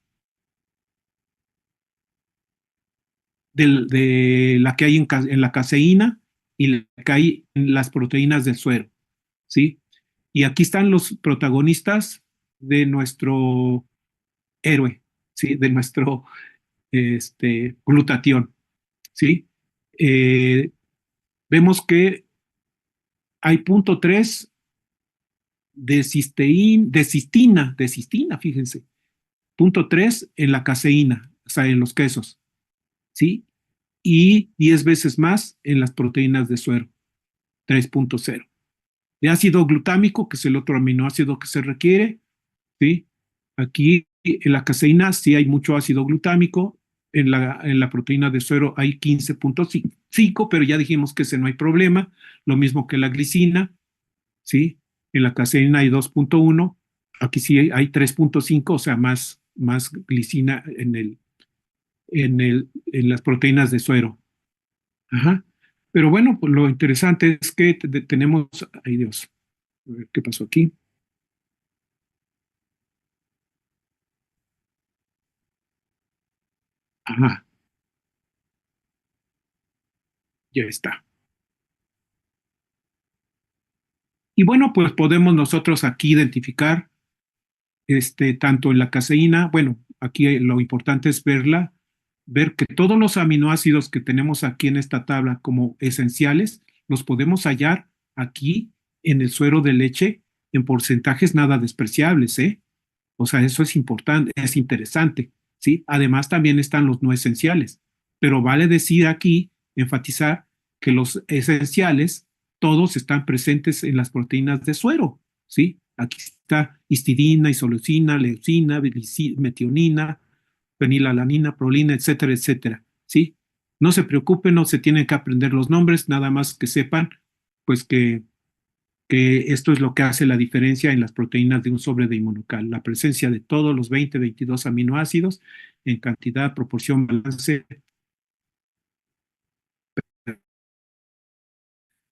de la que hay en la caseína y la que hay en las proteínas del suero, ¿sí? Y aquí están los protagonistas de nuestro héroe, ¿sí? De nuestro glutatión, ¿sí? Eh, Vemos que hay punto 3 de cistina, fíjense. Punto 3 en la caseína, o sea, en los quesos, ¿sí? Y 10 veces más en las proteínas de suero, 3.0. De ácido glutámico, que es el otro aminoácido que se requiere, ¿sí? Aquí en la caseína sí hay mucho ácido glutámico, en la proteína de suero hay 15.5, pero ya dijimos que ese no hay problema, lo mismo que la glicina, ¿sí? En la caseína hay 2.1, aquí sí hay 3.5, o sea, más glicina en las proteínas de suero. Ajá. Pero bueno, pues lo interesante es que tenemos, ay Dios, a ver qué pasó aquí. Ajá, ya está. Y bueno, pues podemos nosotros aquí identificar tanto en la caseína, bueno, aquí lo importante es ver que todos los aminoácidos que tenemos aquí en esta tabla como esenciales, los podemos hallar aquí en el suero de leche en porcentajes nada despreciables, ¿eh? O sea, eso es importante, es interesante, ¿sí? Además también están los no esenciales, pero vale decir aquí, enfatizar que los esenciales todos están presentes en las proteínas de suero, ¿sí? Aquí está histidina, isoleucina, leucina, metionina, fenilalanina, prolina, etcétera, etcétera, ¿sí? No se preocupen, no se tienen que aprender los nombres, nada más que sepan, pues que esto es lo que hace la diferencia en las proteínas de un sobre de inmunocal, la presencia de todos los 20, 22 aminoácidos en cantidad, proporción, balance,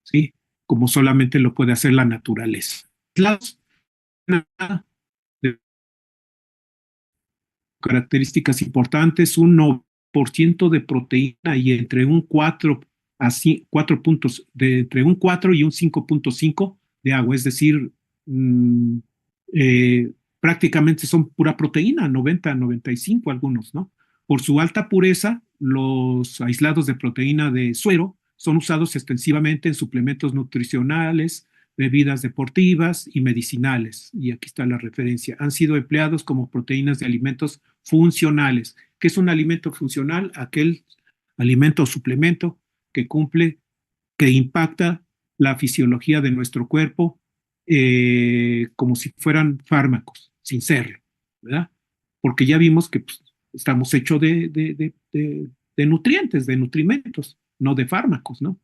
¿sí? Como solamente lo puede hacer la naturaleza. Las características importantes, un 9% de proteína y entre un 4 a 4 puntos, entre un 4 y un 5.5 de agua, es decir, mmm, eh, prácticamente son pura proteína, 90, 95 algunos, ¿no? Por su alta pureza, los aislados de proteína de suero son usados extensivamente en suplementos nutricionales, bebidas deportivas y medicinales. Y aquí está la referencia. Han sido empleados como proteínas de alimentos funcionales. ¿Qué es un alimento funcional? Aquel alimento o suplemento que cumple, que impacta la fisiología de nuestro cuerpo como si fueran fármacos, sin serlo, ¿verdad? Porque ya vimos que pues, estamos hechos de nutrientes, de nutrimentos, no de fármacos, ¿no?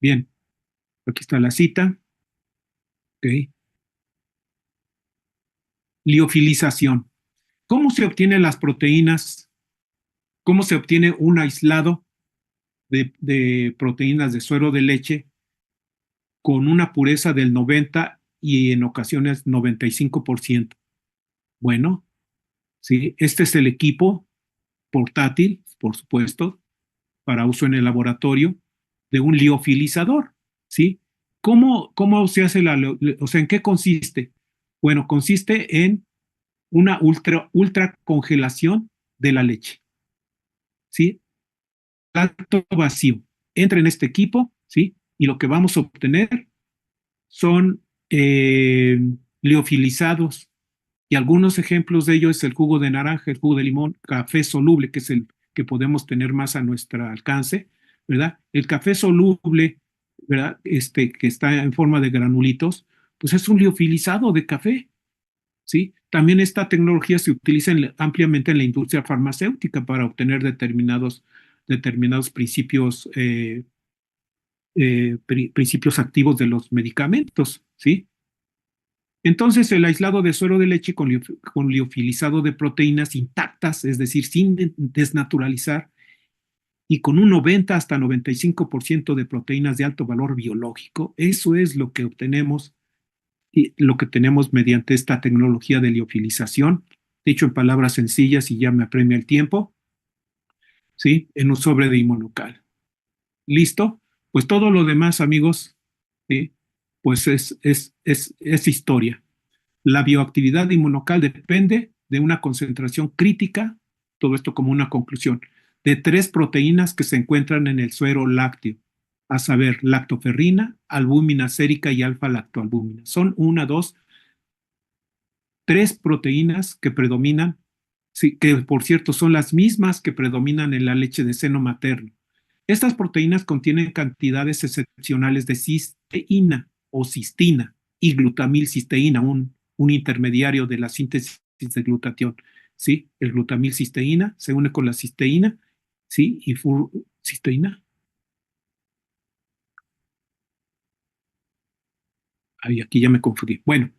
Bien, aquí está la cita. Okay. Liofilización. ¿Cómo se obtienen las proteínas? ¿Cómo se obtiene un aislado de proteínas de suero de leche con una pureza del 90 y en ocasiones 95%? Bueno, ¿sí? Este es el equipo portátil, por supuesto, para uso en el laboratorio de un liofilizador, ¿sí? ¿Cómo se hace o sea, en qué consiste? Bueno, consiste en una ultra congelación de la leche, ¿sí? Alto vacío. Entra en este equipo, ¿sí? Y lo que vamos a obtener son liofilizados. Y algunos ejemplos de ello es el jugo de naranja, el jugo de limón, café soluble, que es el que podemos tener más a nuestro alcance, ¿verdad? El café soluble, ¿verdad? Que está en forma de granulitos, pues es un liofilizado de café, ¿sí? También esta tecnología se utiliza ampliamente en la industria farmacéutica para obtener determinados principios, principios activos de los medicamentos, ¿sí? Entonces, el aislado de suero de leche con liofilizado de proteínas intactas, es decir, sin desnaturalizar, y con un 90 hasta 95% de proteínas de alto valor biológico, eso es lo que obtenemos y lo que tenemos mediante esta tecnología de liofilización, dicho en palabras sencillas y ya me apremia el tiempo, ¿sí? En un sobre de inmunocal. ¿Listo? Pues todo lo demás, amigos, ¿sí? Pues es historia. La bioactividad inmunocal depende de una concentración crítica, todo esto como una conclusión, de 3 proteínas que se encuentran en el suero lácteo, a saber, lactoferrina, albúmina sérica y alfa-lactoalbúmina. Son 3 proteínas que predominan, sí, que por cierto son las mismas que predominan en la leche de seno materno. Estas proteínas contienen cantidades excepcionales de cisteína o cistina y glutamilcisteína, un intermediario de la síntesis de glutatión. ¿Sí? El glutamilcisteína se une con la cisteína, ¿sí? Y cisteína. Ay, aquí ya me confundí. Bueno,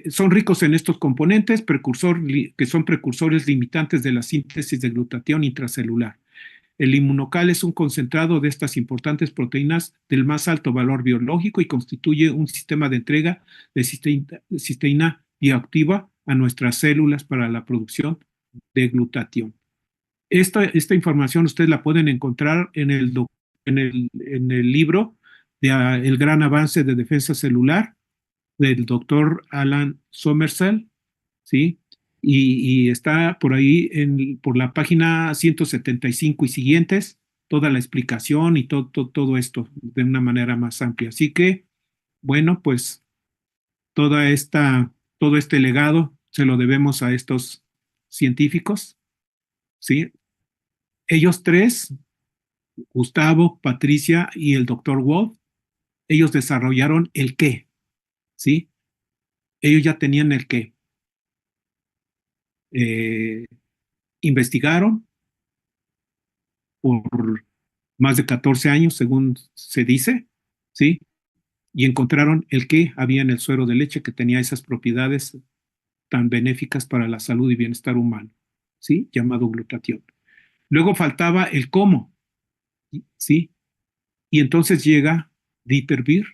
son ricos en estos componentes que son precursores limitantes de la síntesis de glutatión intracelular. El inmunocal es un concentrado de estas importantes proteínas del más alto valor biológico y constituye un sistema de entrega de cisteína bioactiva a nuestras células para la producción de glutatión. Esta información ustedes la pueden encontrar en el libro de El gran avance de defensa celular del doctor Alan Somersell, ¿sí? Y está por ahí por la página 175 y siguientes, toda la explicación y todo esto de una manera más amplia. Así que, bueno, pues todo este legado se lo debemos a estos científicos, ¿sí? Ellos tres, Gustavo, Patricia y el doctor Wolf, ellos desarrollaron el qué, ¿sí? Ellos ya tenían el qué. Eh, Investigaron por más de 14 años, según se dice, ¿sí? Y encontraron el que había en el suero de leche que tenía esas propiedades tan benéficas para la salud y bienestar humano, ¿sí? Llamado glutatión. Luego faltaba el cómo, ¿sí? Y entonces llega Dieter Beer,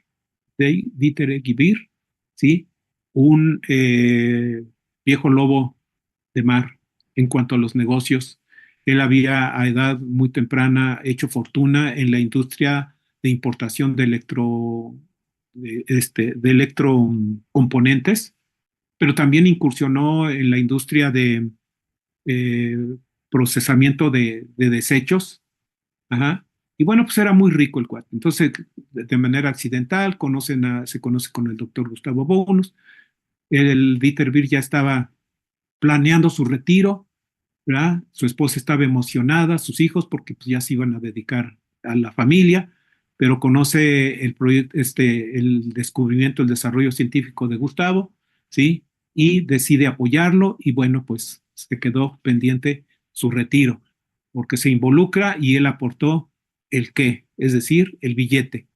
Dieter Beer, ¿sí? Un viejo lobo de mar en cuanto a los negocios. Él había a edad muy temprana hecho fortuna en la industria de importación de electrocomponentes, pero también incursionó en la industria de eh, procesamiento de desechos. Ajá. Y bueno, pues era muy rico el cuate. Entonces, de manera accidental, se conoce con el doctor Gustavo Bonus. El Dieter Beer ya estaba planeando su retiro, ¿verdad? Su esposa estaba emocionada, sus hijos, porque pues, ya se iban a dedicar a la familia, pero conoce el proyecto, el descubrimiento, el desarrollo científico de Gustavo, ¿sí? Y decide apoyarlo y bueno, pues se quedó pendiente su retiro, porque se involucra y él aportó el qué, es decir, el billete.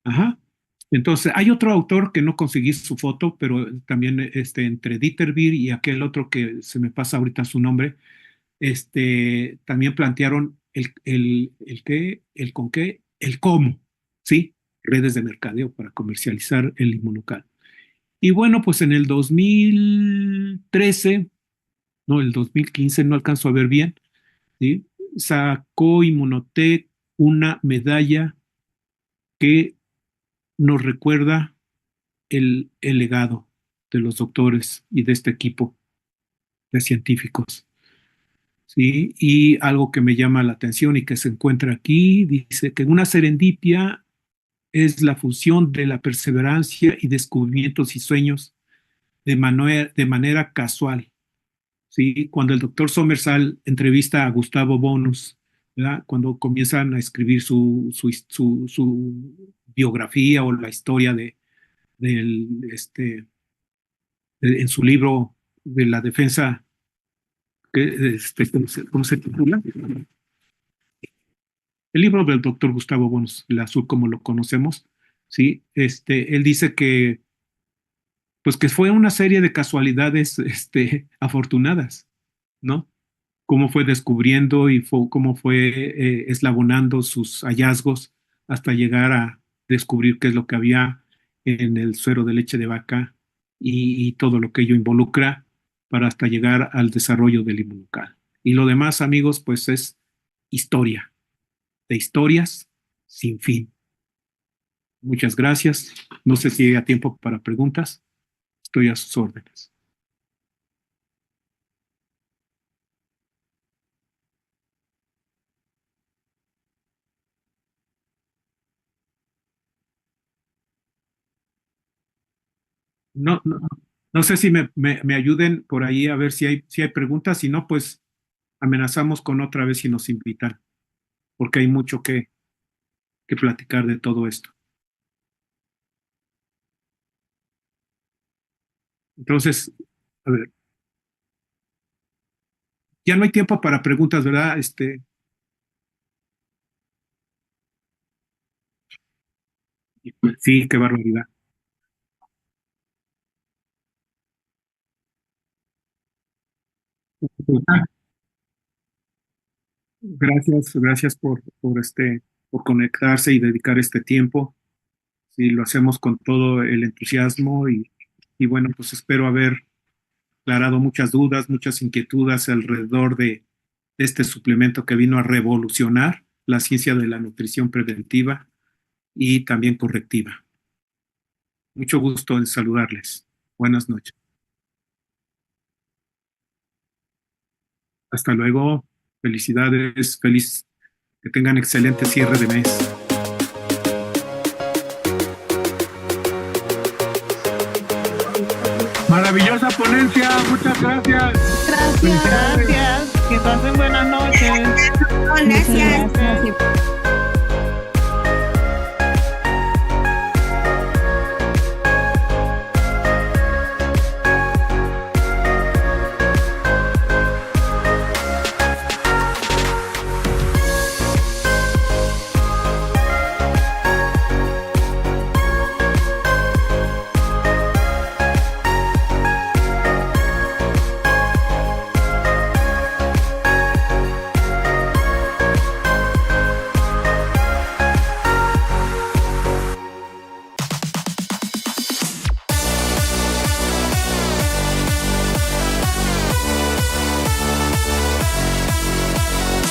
Ajá. Entonces, hay otro autor que no conseguí su foto, pero también entre Dieter Beer y aquel otro que se me pasa ahorita su nombre, también plantearon el qué, el con qué, el cómo, ¿sí? Redes de mercadeo para comercializar el inmunocal. Y bueno, pues en el 2013, no, el 2015, no alcanzo a ver bien, ¿sí? Sacó Inmunotech una medalla que nos recuerda el legado de los doctores y de este equipo de científicos. ¿Sí? Y algo que me llama la atención y que se encuentra aquí, dice que una serendipia es la fusión de la perseverancia y descubrimientos y sueños de manera casual. ¿Sí? Cuando el doctor Somersal entrevista a Gustavo Bonus, ¿verdad? Cuando comienzan a escribir su biografía o la historia del, en su libro de la defensa, ¿cómo se titula? El libro del doctor Gustavo Bonos, el azul como lo conocemos, ¿sí? Él dice pues que fue una serie de casualidades, afortunadas, ¿no? Cómo fue descubriendo y cómo fue eslabonando sus hallazgos hasta llegar a descubrir qué es lo que había en el suero de leche de vaca y todo lo que ello involucra para hasta llegar al desarrollo del inmunocal. Y lo demás, amigos, pues es historia, de historias sin fin. Muchas gracias. No sé si hay tiempo para preguntas. Estoy a sus órdenes. No, no, no sé si me ayuden por ahí a ver si hay preguntas. Si no, pues amenazamos con otra vez si nos invitan, porque hay mucho que platicar de todo esto. Entonces, a ver, ya no hay tiempo para preguntas, ¿verdad? Sí, qué barbaridad. Ah, gracias, gracias por conectarse y dedicar este tiempo. Sí, lo hacemos con todo el entusiasmo y bueno, pues espero haber aclarado muchas dudas, muchas inquietudes alrededor de este suplemento que vino a revolucionar la ciencia de la nutrición preventiva y también correctiva. Mucho gusto en saludarles. Buenas noches. Hasta luego. Felicidades. Feliz que tengan excelente cierre de mes. Maravillosa ponencia. Muchas gracias. Gracias. Felicidades. Gracias. Que pasen buenas noches. Gracias. Muchas gracias.